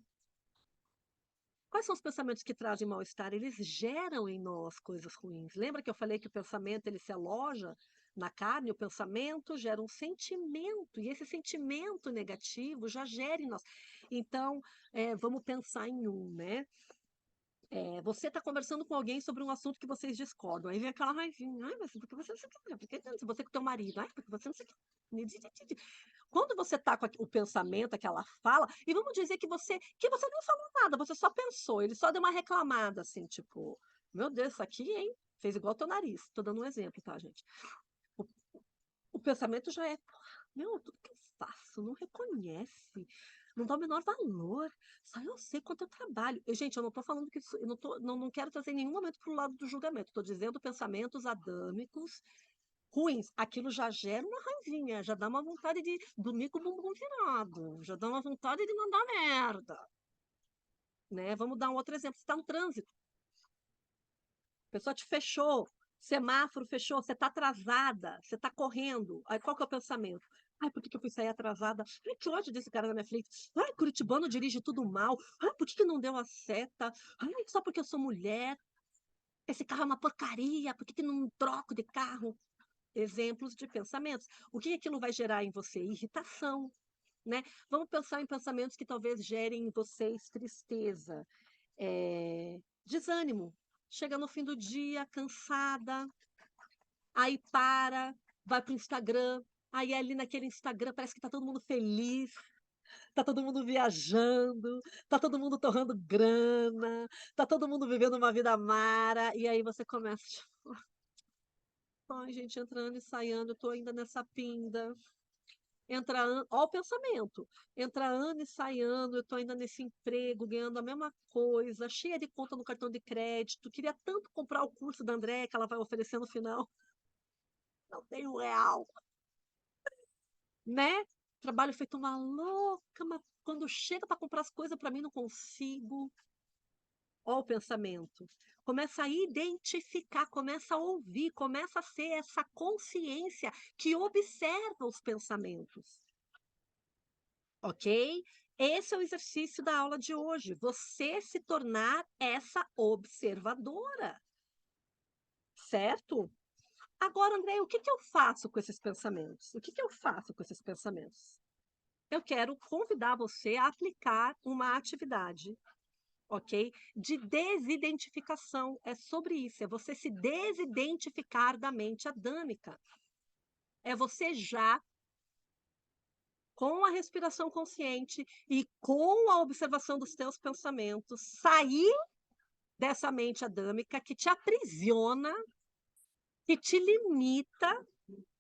Quais são os pensamentos que trazem mal-estar? Eles geram em nós coisas ruins. Lembra que eu falei que o pensamento ele se aloja na carne? O pensamento gera um sentimento, e esse sentimento negativo já gera em nós. Então, vamos pensar em né? Você está conversando com alguém sobre um assunto que vocês discordam, aí vem aquela raivinha, ai, mas porque você não sei o que, porque você com o teu marido, ai, porque você não sei o que. Quando você está com o pensamento, aquela fala, e vamos dizer que você nem falou nada, você só pensou, ele só deu uma reclamada, assim, tipo, meu Deus, isso aqui, hein? Fez igual o teu nariz. Estou dando um exemplo, tá, gente? O, o pensamento já é, meu, tudo que eu faço, não reconhece, não dá o menor valor, só eu sei quanto eu trabalho. Gente, eu não estou falando que isso, eu não quero trazer em nenhum momento para o lado do julgamento, estou dizendo pensamentos adâmicos ruins, aquilo já gera uma raivinha, já dá uma vontade de dormir com o bumbum virado, já dá uma vontade de mandar merda, né? Vamos dar um outro exemplo. Você está no trânsito, a pessoa te fechou, semáforo fechou, você está atrasada, você está correndo. Aí qual que é o pensamento? Ai, por que que eu fui sair atrasada? Ai, que ódio desse cara na minha frente. Ai, curitibano dirige tudo mal. Ai, por que que não deu a seta? Ai, só porque eu sou mulher. Esse carro é uma porcaria. Por que que não troco de carro? Exemplos de pensamentos. O que aquilo vai gerar em você? Irritação, né? Vamos pensar em pensamentos que talvez gerem em vocês tristeza, desânimo. Chega no fim do dia, cansada, aí vai para o Instagram, aí ali naquele Instagram parece que está todo mundo feliz, Tá todo mundo viajando, tá todo mundo torrando grana, tá todo mundo vivendo uma vida mara, e aí você começa, tipo: "Ai, gente, entrando e saindo, eu tô ainda nessa pinda". Entra an Ó o pensamento, entra ano e sai ano, eu tô ainda nesse emprego, ganhando a mesma coisa, cheia de conta no cartão de crédito, queria tanto comprar o curso da Andréia que ela vai oferecer no final, não tenho R$1, né. Trabalho feito uma louca, mas quando chega para comprar as coisas para mim não consigo. Ó o pensamento. Começa a identificar, começa a ouvir, começa a ser essa consciência que observa os pensamentos. Ok? Esse é o exercício da aula de hoje. Você se tornar essa observadora, certo? Agora, André, o que que eu faço com esses pensamentos? O que que eu faço com esses pensamentos? Eu quero convidar você a aplicar uma atividade, ok? De desidentificação. É sobre isso, é você se desidentificar da mente adâmica. É você já com a respiração consciente e com a observação dos teus pensamentos, sair dessa mente adâmica que te aprisiona, que te limita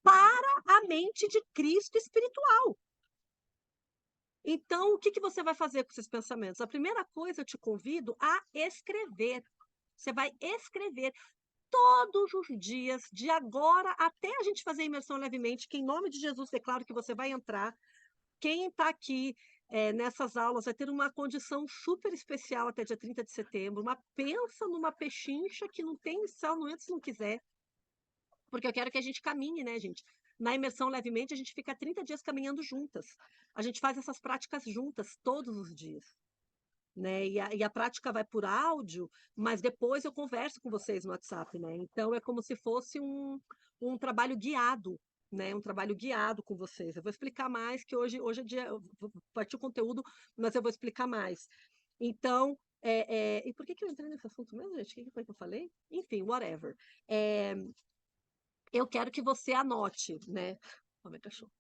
para a mente de Cristo espiritual. Então, o que que você vai fazer com esses pensamentos? A primeira coisa, eu te convido a escrever. Você vai escrever todos os dias, de agora até a gente fazer a imersão levemente, que em nome de Jesus declaro que você vai entrar. Quem está aqui, nessas aulas vai ter uma condição super especial até dia 30 de setembro, uma pensa numa pechincha que não tem sal, não entra se não quiser, porque eu quero que a gente caminhe, né, gente. Na imersão levemente, a gente fica 30 dias caminhando juntas. A gente faz essas práticas juntas todos os dias, né, e a prática vai por áudio, mas depois eu converso com vocês no WhatsApp, né, então é como se fosse um trabalho guiado, né, um trabalho guiado com vocês. Eu vou explicar mais, que hoje é dia eu vou partir o conteúdo, mas eu vou explicar mais. Então, e por que que eu entrei nesse assunto mesmo, gente? O que que foi que eu falei? Enfim, whatever. Eh, eu quero que você anote, né. Ó, meu cachorro.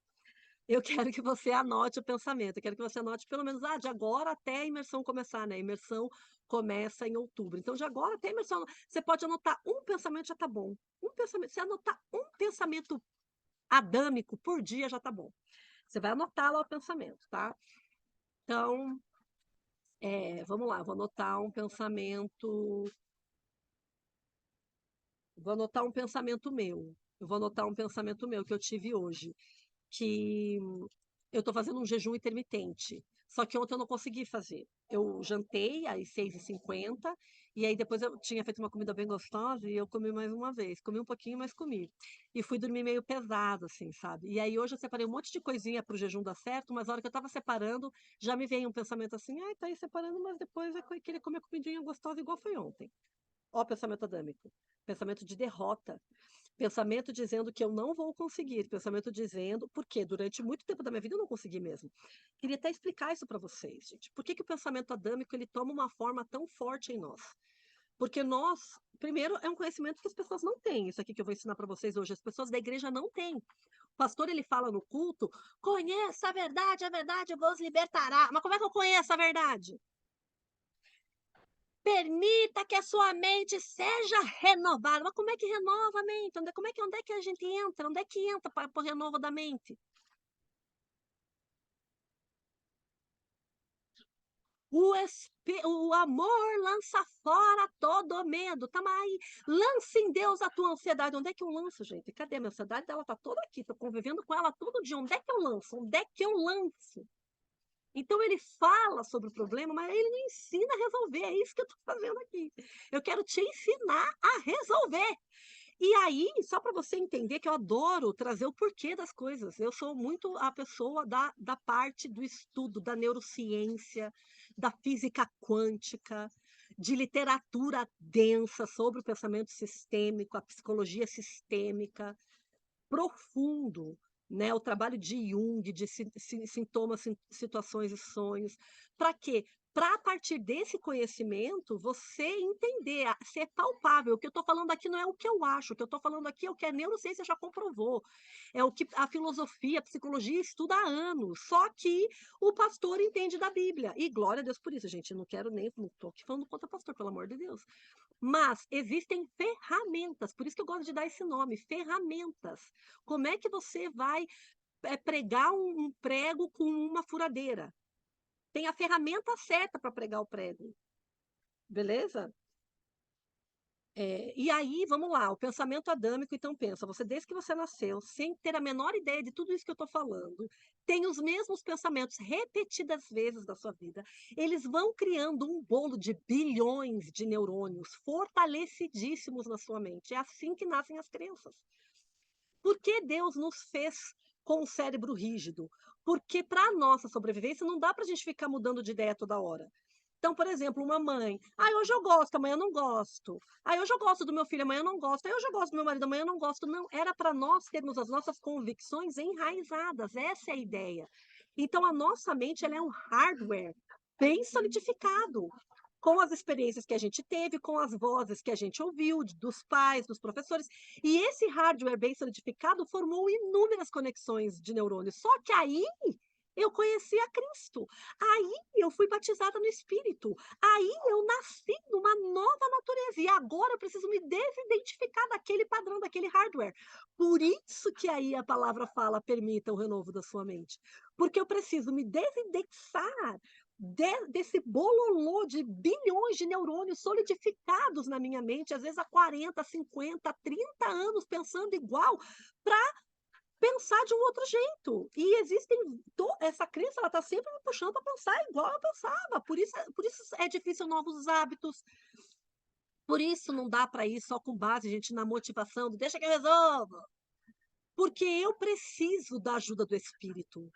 Eu quero que você anote o pensamento, eu quero que você anote pelo menos, de agora até a imersão começar, né, a imersão começa em outubro, então de agora até a imersão, você pode anotar um pensamento, já tá bom. Um pensamento, se anotar um pensamento adâmico por dia, já tá bom. Você vai anotar lá o pensamento, tá. Então, vamos lá, vou anotar um pensamento meu, eu vou anotar um pensamento meu que eu tive hoje. Que eu estou fazendo um jejum intermitente, só que ontem eu não consegui fazer. Eu jantei às 6h50, e aí depois eu tinha feito uma comida bem gostosa, e eu comi mais uma vez. Comi um pouquinho, mas comi. E fui dormir meio pesado, assim, sabe. E aí hoje eu separei um monte de coisinha para o jejum dar certo, mas na hora que eu estava separando, já me veio um pensamento assim: "Ai, tá aí separando, mas depois vai querer comer comidinha gostosa igual foi ontem". Ó, pensamento adâmico, pensamento de derrota. Pensamento dizendo que eu não vou conseguir, pensamento dizendo porque durante muito tempo da minha vida eu não consegui mesmo. Queria até explicar isso para vocês, gente. Por que que o pensamento adâmico ele toma uma forma tão forte em nós? Porque nós, primeiro, é um conhecimento que as pessoas não têm. Isso aqui que eu vou ensinar para vocês hoje, as pessoas da igreja não têm. O pastor ele fala no culto: "Conheça a verdade vos libertará". Mas como é que eu conheço a verdade? Permita que a sua mente seja renovada. Mas como é que renova a mente? Onde é que a gente entra? Onde é que entra para o renovo da mente? O amor lança fora todo medo. Tá, mas aí, lance em Deus a tua ansiedade. Onde é que eu lanço, gente? Cadê a minha ansiedade? Ela tá toda aqui, tô convivendo com ela todo dia. Onde é que eu lanço? Onde é que eu lanço? Então ele fala sobre o problema, mas ele não ensina a resolver. É isso que eu estou fazendo aqui. Eu quero te ensinar a resolver. E aí, só para você entender que eu adoro trazer o porquê das coisas. Eu sou muito a pessoa da parte do estudo, da neurociência, da física quântica, de literatura densa sobre o pensamento sistêmico, a psicologia sistêmica, profundo, né, o trabalho de Jung, de sintomas, situações e sonhos. Para quê? Para a partir desse conhecimento, você entender, ser palpável. O que eu estou falando aqui não é o que eu acho, o que eu estou falando aqui é o que a neurociência já comprovou. É o que a filosofia, a psicologia estuda há anos. Só que o pastor entende da Bíblia. E glória a Deus por isso, gente. Eu não quero nem, não estou aqui falando contra pastor, pelo amor de Deus. Mas existem ferramentas, por isso que eu gosto de dar esse nome, ferramentas. Como é que você vai pregar um prego com uma furadeira? Tem a ferramenta certa para pregar o prego, beleza? E aí, vamos lá, o pensamento adâmico, então pensa, você desde que você nasceu, sem ter a menor ideia de tudo isso que eu estou falando, tem os mesmos pensamentos repetidas vezes da sua vida, eles vão criando um bolo de bilhões de neurônios fortalecidíssimos na sua mente. É assim que nascem as crenças. Por que Deus nos fez com o cérebro rígido? Porque para a nossa sobrevivência não dá para a gente ficar mudando de ideia toda hora. Então, por exemplo, uma mãe, hoje eu gosto, amanhã eu não gosto. Hoje eu gosto do meu filho, amanhã eu não gosto. Hoje eu gosto do meu marido, amanhã eu não gosto. Não, era para nós termos as nossas convicções enraizadas, essa é a ideia. Então, a nossa mente ela é um hardware bem solidificado, com as experiências que a gente teve, com as vozes que a gente ouviu, dos pais, dos professores. E esse hardware bem solidificado formou inúmeras conexões de neurônios. Só que aí eu conheci a Cristo. Aí eu fui batizada no Espírito. Aí eu nasci numa nova natureza. E agora eu preciso me desidentificar daquele padrão, daquele hardware. Por isso que aí a palavra fala, permita o renovo da sua mente. Porque eu preciso me desindexar desse bololô de bilhões de neurônios solidificados na minha mente, às vezes há 40, 50, 30 anos pensando igual, para pensar de um outro jeito. E existem. Essa crença ela está sempre me puxando para pensar igual eu pensava. Por isso é difícil novos hábitos. Por isso não dá para ir só com base, gente, na motivação do deixa que eu resolvo. Porque eu preciso da ajuda do Espírito.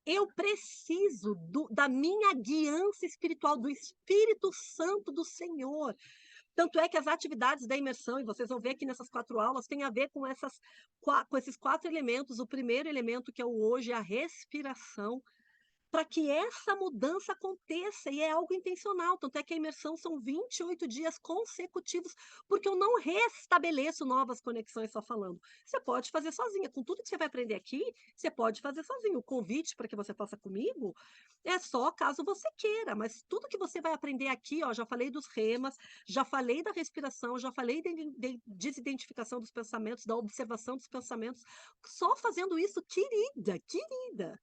Eu preciso da minha guiança espiritual, do Espírito Santo do Senhor. Tanto é que as atividades da imersão, e vocês vão ver aqui nessas 4 aulas, tem a ver com esses 4 elementos. O primeiro elemento, que é o hoje, é a respiração, para que essa mudança aconteça, e é algo intencional, tanto é que a imersão são 28 dias consecutivos, porque eu não restabeleço novas conexões só falando. Você pode fazer sozinha, com tudo que você vai aprender aqui, você pode fazer sozinho. O convite para que você faça comigo é só caso você queira, mas tudo que você vai aprender aqui, ó, já falei dos remas, já falei da respiração, já falei da desidentificação dos pensamentos, da observação dos pensamentos, só fazendo isso, querida.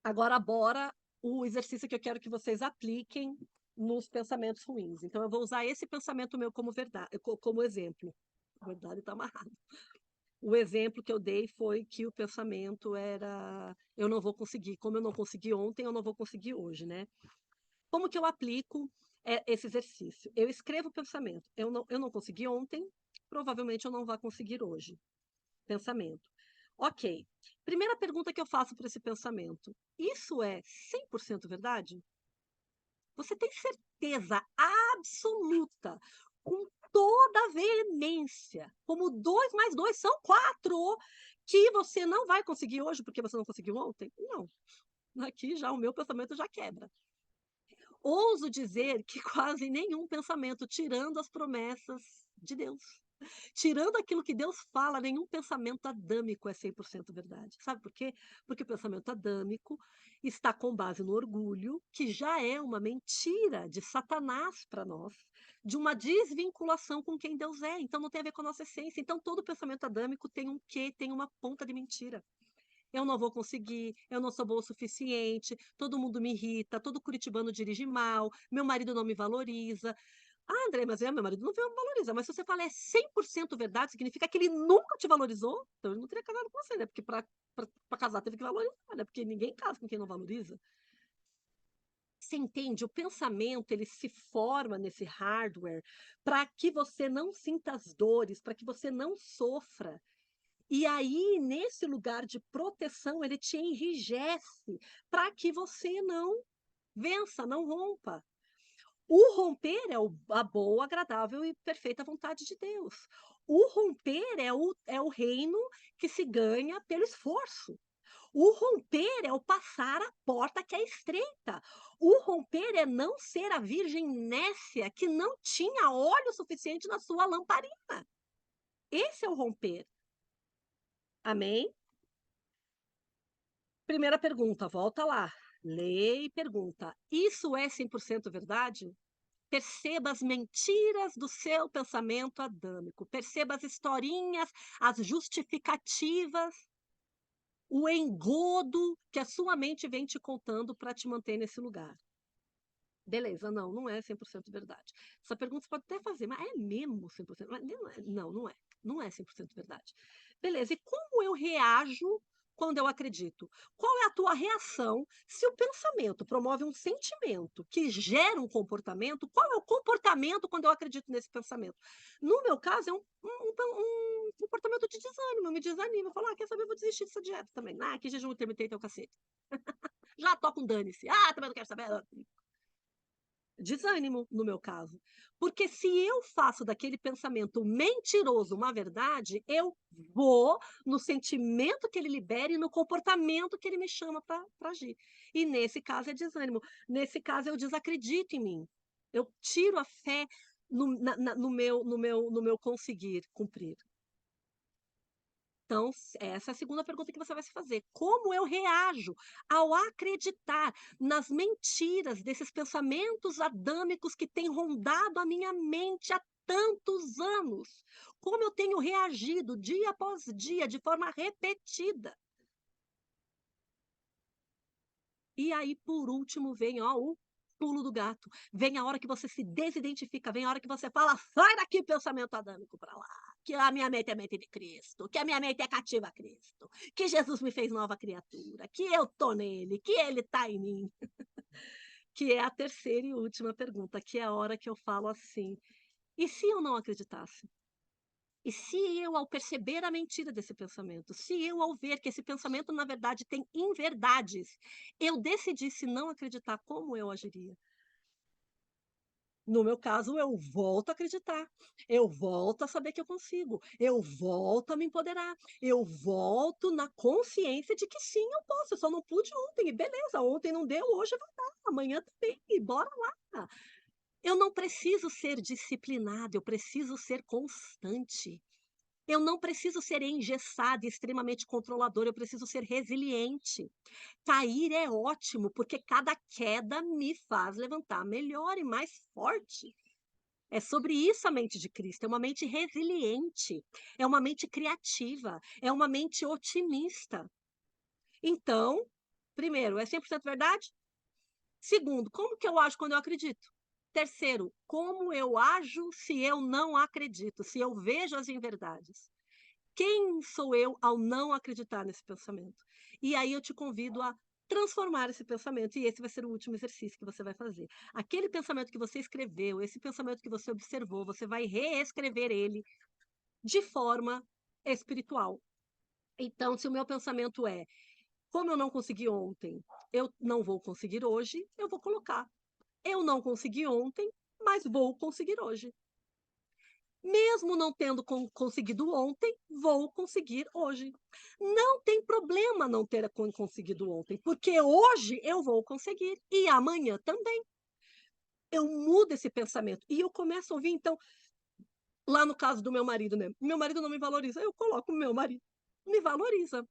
Agora, bora o exercício que eu quero que vocês apliquem nos pensamentos ruins. Então, eu vou usar esse pensamento meu como verdade, como exemplo. A verdade está amarrada. O exemplo que eu dei foi que o pensamento era: eu não vou conseguir. Como eu não consegui ontem, eu não vou conseguir hoje, né? Como que eu aplico esse exercício? Eu escrevo o pensamento. Eu não consegui ontem, provavelmente eu não vou conseguir hoje. Pensamento. Ok. Primeira pergunta que eu faço para esse pensamento: isso é 100% verdade? Você tem certeza absoluta, com toda a veemência, como 2 mais 2 são 4, que você não vai conseguir hoje porque você não conseguiu ontem? Não. Aqui já o meu pensamento já quebra. Ouso dizer que quase nenhum pensamento, tirando as promessas de Deus, tirando aquilo que Deus fala, nenhum pensamento adâmico é 100% verdade. Sabe por quê? Porque o pensamento adâmico está com base no orgulho, que já é uma mentira de Satanás para nós, de uma desvinculação com quem Deus é. Então não tem a ver com a nossa essência. Então todo pensamento adâmico tem um quê? Tem uma ponta de mentira. Eu não vou conseguir, eu não sou boa o suficiente, todo mundo me irrita, todo curitibano dirige mal, meu marido não me valoriza. Ah, André, mas meu marido não me valoriza. Mas se você fala é 100% verdade, significa que ele nunca te valorizou, então ele não teria casado com você, né? Porque para casar teve que valorizar, né? Porque ninguém casa com quem não valoriza. Você entende? O pensamento ele se forma nesse hardware para que você não sinta as dores, para que você não sofra. E aí, nesse lugar de proteção, ele te enrijece para que você não vença, não rompa. O romper é a boa, agradável e perfeita vontade de Deus. O romper é o reino que se ganha pelo esforço. O romper é o passar a porta que é estreita. O romper é não ser a virgem nécia que não tinha óleo suficiente na sua lamparina. Esse é o romper. Amém? Primeira pergunta, volta lá. Lê e pergunta. Isso é 100% verdade? Perceba as mentiras do seu pensamento adâmico. Perceba as historinhas, as justificativas, o engodo que a sua mente vem te contando para te manter nesse lugar. Beleza, não é 100% verdade. Essa pergunta você pode até fazer, mas é mesmo 100%? Não é. Não é 100% verdade. Beleza, e como eu reajo quando eu acredito? Qual é a tua reação se o pensamento promove um sentimento que gera um comportamento? Qual é o comportamento quando eu acredito nesse pensamento? No meu caso, é um comportamento de desânimo. Eu me desanimo. Eu falo, quer saber, eu vou desistir dessa dieta também. Que jejum intermitente é o cacete. Já toco um dane-se. Também não quero saber. Desânimo, no meu caso. Porque se eu faço daquele pensamento mentiroso uma verdade, eu vou no sentimento que ele libera e no comportamento que ele me chama para agir. E nesse caso é desânimo. Nesse caso eu desacredito em mim. Eu tiro a fé no meu conseguir cumprir. Então, essa é a segunda pergunta que você vai se fazer. Como eu reajo ao acreditar nas mentiras desses pensamentos adâmicos que têm rondado a minha mente há tantos anos? Como eu tenho reagido dia após dia, de forma repetida? E aí, por último, vem o pulo do gato. Vem a hora que você se desidentifica, vem a hora que você fala, sai daqui, pensamento adâmico, para lá. Que a minha mente é mente de Cristo, que a minha mente é cativa a Cristo, que Jesus me fez nova criatura, que eu tô nele, que ele tá em mim. Que é a terceira e última pergunta, que é a hora que eu falo assim, e se eu não acreditasse? E se eu, ao perceber a mentira desse pensamento, se eu, ao ver que esse pensamento, na verdade, tem inverdades, eu decidisse não acreditar, como eu agiria? No meu caso, eu volto a acreditar, eu volto a saber que eu consigo, eu volto a me empoderar, eu volto na consciência de que sim, eu posso, eu só não pude ontem, e beleza, ontem não deu, hoje vai dar, amanhã também, e bora lá. Eu não preciso ser disciplinada, eu preciso ser constante. Eu não preciso ser engessada e extremamente controladora, eu preciso ser resiliente. Cair é ótimo, porque cada queda me faz levantar melhor e mais forte. É sobre isso a mente de Cristo, é uma mente resiliente, é uma mente criativa, é uma mente otimista. Então, primeiro, é 100% verdade? Segundo, como que eu ajo quando eu acredito? Terceiro, como eu ajo se eu não acredito, se eu vejo as inverdades? Quem sou eu ao não acreditar nesse pensamento? E aí eu te convido a transformar esse pensamento, e esse vai ser o último exercício que você vai fazer. Aquele pensamento que você escreveu, esse pensamento que você observou, você vai reescrever ele de forma espiritual. Então, se o meu pensamento é, como eu não consegui ontem, eu não vou conseguir hoje, eu vou colocar, eu não consegui ontem, mas vou conseguir hoje. Mesmo não tendo conseguido ontem, vou conseguir hoje. Não tem problema não ter conseguido ontem, porque hoje eu vou conseguir e amanhã também. Eu mudo esse pensamento e eu começo a ouvir, então, lá no caso do meu marido, né? Meu marido não me valoriza, eu coloco o meu marido me valoriza.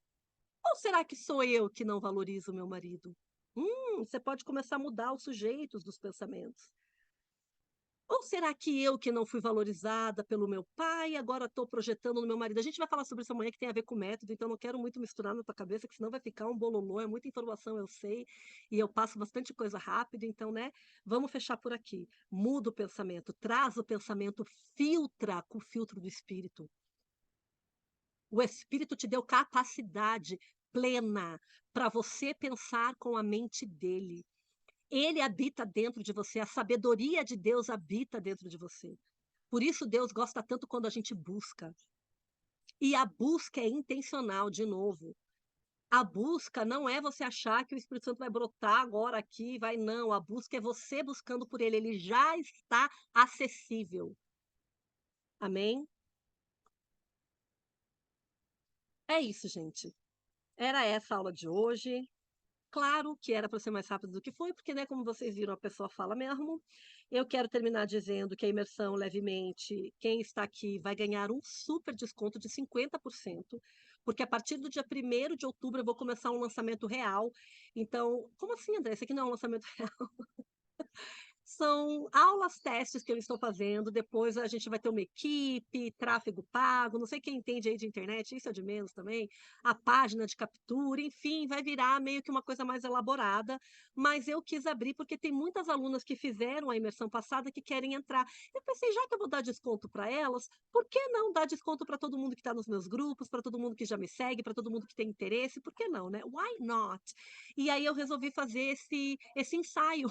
Ou será que sou eu que não valorizo o meu marido? Você pode começar a mudar os sujeitos dos pensamentos. Ou será que eu que não fui valorizada pelo meu pai, agora estou projetando no meu marido? A gente vai falar sobre isso amanhã, que tem a ver com método, então não quero muito misturar na tua cabeça, que senão vai ficar um bololô, é muita informação, eu sei, e eu passo bastante coisa rápido, então, né, vamos fechar por aqui. Muda o pensamento, traz o pensamento, filtra com o filtro do espírito. O espírito te deu capacidade plena para você pensar com a mente dele. Ele habita dentro de você, a sabedoria de Deus habita dentro de você. Por isso Deus gosta tanto quando a gente busca. E a busca é intencional, de novo. A busca não é você achar que o Espírito Santo vai brotar agora aqui, vai não. A busca é você buscando por ele, ele já está acessível. Amém? É isso, gente. Era essa a aula de hoje. Claro que era para ser mais rápido do que foi, porque, né, como vocês viram, a pessoa fala mesmo. Eu quero terminar dizendo que a imersão levemente, quem está aqui vai ganhar um super desconto de 50%, porque a partir do dia 1º de outubro eu vou começar um lançamento real. Então, como assim, André? Isso aqui não é um lançamento real? São aulas testes que eu estou fazendo, depois a gente vai ter uma equipe, tráfego pago, não sei quem entende aí de internet, isso é de menos também, a página de captura, enfim, vai virar meio que uma coisa mais elaborada, mas eu quis abrir porque tem muitas alunas que fizeram a imersão passada que querem entrar. Eu pensei, já que eu vou dar desconto para elas, por que não dar desconto para todo mundo que está nos meus grupos, para todo mundo que já me segue, para todo mundo que tem interesse? Por que não, né? Why not? E aí eu resolvi fazer esse ensaio.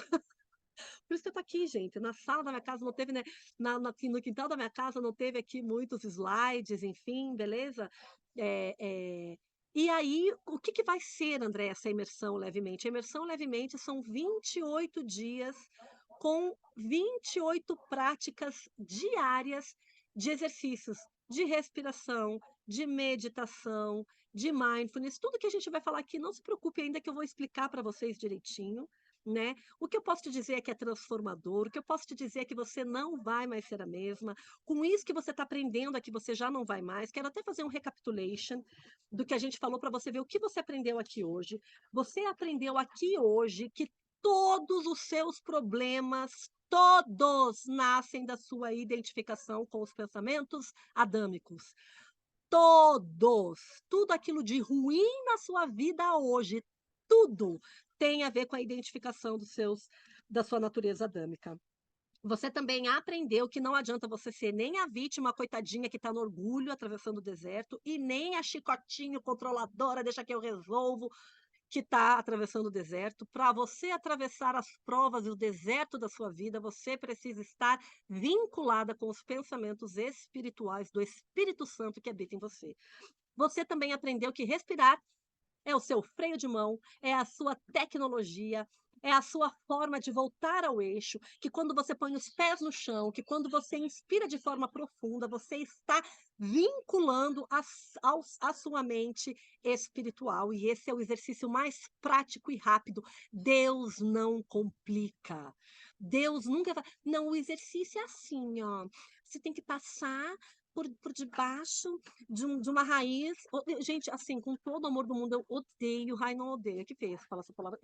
Por isso que eu tô aqui, gente. Na sala da minha casa não teve, né? Aqui no quintal da minha casa não teve aqui muitos slides, enfim, beleza? É, é, E aí, o que que vai ser, André, essa imersão levemente? A imersão levemente são 28 dias com 28 práticas diárias de exercícios de respiração, de meditação, de mindfulness, tudo que a gente vai falar aqui, não se preocupe ainda que eu vou explicar para vocês direitinho, né? O que eu posso te dizer é que é transformador, o que eu posso te dizer é que você não vai mais ser a mesma. Com isso que você está aprendendo aqui, você já não vai mais. Quero até fazer um recapitulation do que a gente falou para você ver o que você aprendeu aqui hoje. Você aprendeu aqui hoje que todos os seus problemas, todos nascem da sua identificação com os pensamentos adâmicos. Todos, tudo aquilo de ruim na sua vida hoje, tudo tem a ver com a identificação da sua natureza adâmica. Você também aprendeu que não adianta você ser nem a vítima, a coitadinha que está no orgulho atravessando o deserto, e nem a chicotinho controladora, deixa que eu resolvo, que está atravessando o deserto. Para você atravessar as provas e o deserto da sua vida, você precisa estar vinculada com os pensamentos espirituais do Espírito Santo que habita em você. Você também aprendeu que respirar é o seu freio de mão, é a sua tecnologia, é a sua forma de voltar ao eixo, que quando você põe os pés no chão, que quando você inspira de forma profunda, você está vinculando a sua mente espiritual. E esse é o exercício mais prático e rápido. Deus não complica. Deus nunca vai. Não, o exercício é assim, ó. Você tem que passar por debaixo de uma raiz. Gente, assim, com todo o amor do mundo, eu odeio, ai, não odeio, que feio falar essa palavra.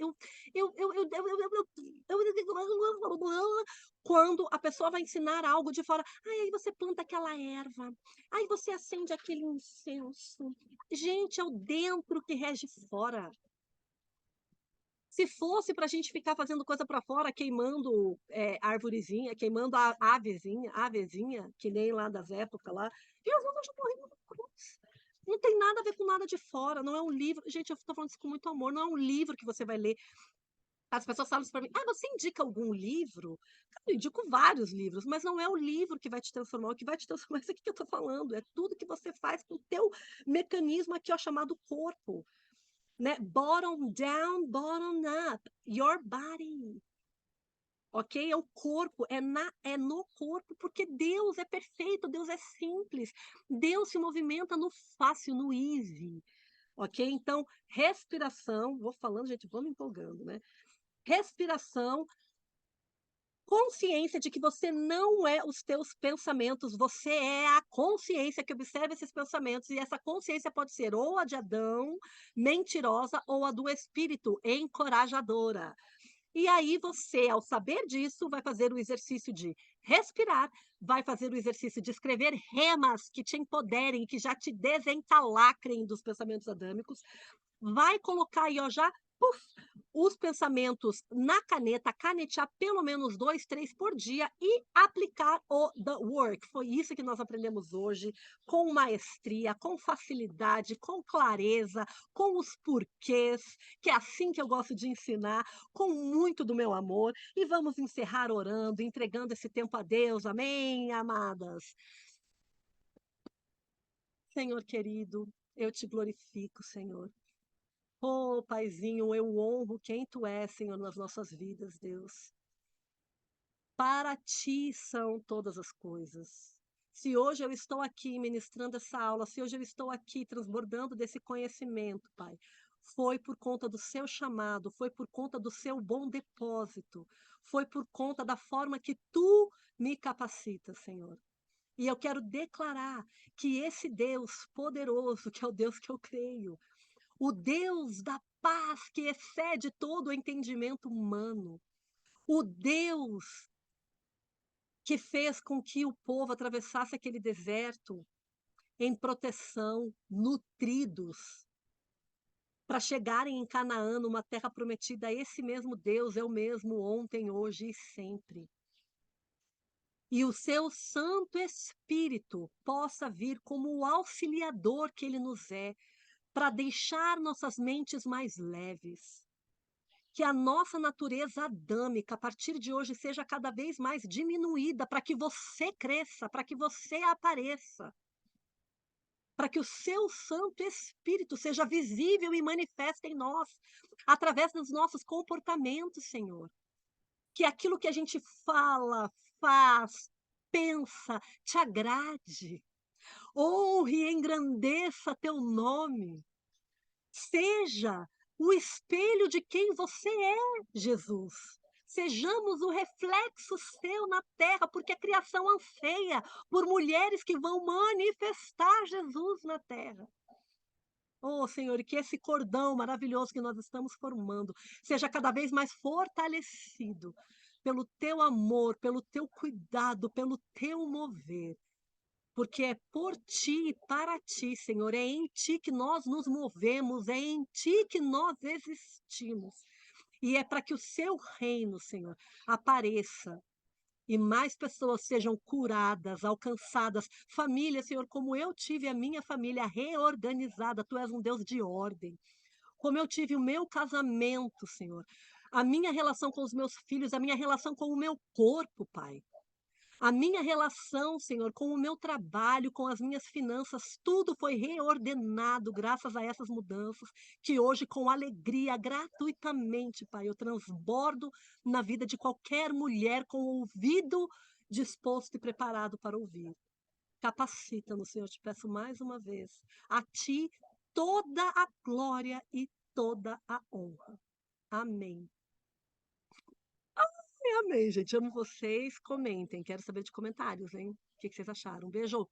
Quando a pessoa vai ensinar algo de fora, ai, aí você planta aquela erva, aí você acende aquele incenso. Gente, é o dentro que rege fora. Se fosse para a gente ficar fazendo coisa para fora, queimando arvorezinha, queimando a avezinha, que nem lá das épocas lá, Jesus, eu já morri na cruz. Não tem nada a ver com nada de fora, não é um livro. Gente, eu estou falando isso com muito amor, não é um livro que você vai ler. As pessoas falam isso para mim, você indica algum livro? Eu indico vários livros, mas não é o livro que vai te transformar, o que vai te transformar é isso aqui que eu estou falando, é tudo que você faz com o teu mecanismo aqui, ó, chamado corpo, né? Bottom down, bottom up. Your body. Ok? É o corpo, é no corpo, porque Deus é perfeito, Deus é simples. Deus se movimenta no fácil, no easy. Ok? Então, respiração, vou falando, gente, vou me empolgando, né? Respiração, consciência de que você não é os teus pensamentos, você é a consciência que observa esses pensamentos, e essa consciência pode ser ou a de Adão, mentirosa, ou a do espírito, encorajadora. E aí você, ao saber disso, vai fazer o exercício de respirar, vai fazer o exercício de escrever remas que te empoderem, que já te desencalacrem dos pensamentos adâmicos, vai colocar aí, ó, já puf, os pensamentos na caneta, canetear pelo menos 2, 3 por dia e aplicar o The Work. Foi isso que nós aprendemos hoje, com maestria, com facilidade, com clareza, com os porquês, que é assim que eu gosto de ensinar, com muito do meu amor. E vamos encerrar orando, entregando esse tempo a Deus. Amém, amadas? Senhor querido, eu te glorifico, Senhor. Oh, Paizinho, eu honro quem Tu és, Senhor, nas nossas vidas, Deus. Para Ti são todas as coisas. Se hoje eu estou aqui ministrando essa aula, se hoje eu estou aqui transbordando desse conhecimento, Pai, foi por conta do seu chamado, foi por conta do seu bom depósito, foi por conta da forma que tu me capacitas, Senhor. E eu quero declarar que esse Deus poderoso, que é o Deus que eu creio, o Deus da paz que excede todo o entendimento humano, o Deus que fez com que o povo atravessasse aquele deserto em proteção, nutridos, para chegarem em Canaã, numa terra prometida. Esse mesmo Deus é o mesmo ontem, hoje e sempre. E o seu Santo Espírito possa vir como o auxiliador que ele nos é, para deixar nossas mentes mais leves. Que a nossa natureza adâmica, a partir de hoje, seja cada vez mais diminuída, para que você cresça, para que você apareça, para que o seu Santo Espírito seja visível e manifeste em nós, através dos nossos comportamentos, Senhor. Que aquilo que a gente fala, faz, pensa, te agrade, honre e engrandeça teu nome. Seja o espelho de quem você é, Jesus. Sejamos o reflexo seu na terra, porque a criação anseia por mulheres que vão manifestar Jesus na terra. Oh, Senhor, e que esse cordão maravilhoso que nós estamos formando seja cada vez mais fortalecido pelo teu amor, pelo teu cuidado, pelo teu mover. Porque é por ti e para ti, Senhor, é em ti que nós nos movemos, é em ti que nós existimos. E é para que o seu reino, Senhor, apareça e mais pessoas sejam curadas, alcançadas. Família, Senhor, como eu tive a minha família reorganizada, tu és um Deus de ordem. Como eu tive o meu casamento, Senhor, a minha relação com os meus filhos, a minha relação com o meu corpo, Pai. A minha relação, Senhor, com o meu trabalho, com as minhas finanças, tudo foi reordenado graças a essas mudanças, que hoje, com alegria, gratuitamente, Pai, eu transbordo na vida de qualquer mulher com o ouvido disposto e preparado para ouvir. Capacita-nos, Senhor, te peço mais uma vez. A ti toda a glória e toda a honra. Amém. Amém, gente. Amo vocês. Comentem. Quero saber de comentários, hein? O que vocês acharam? Beijo.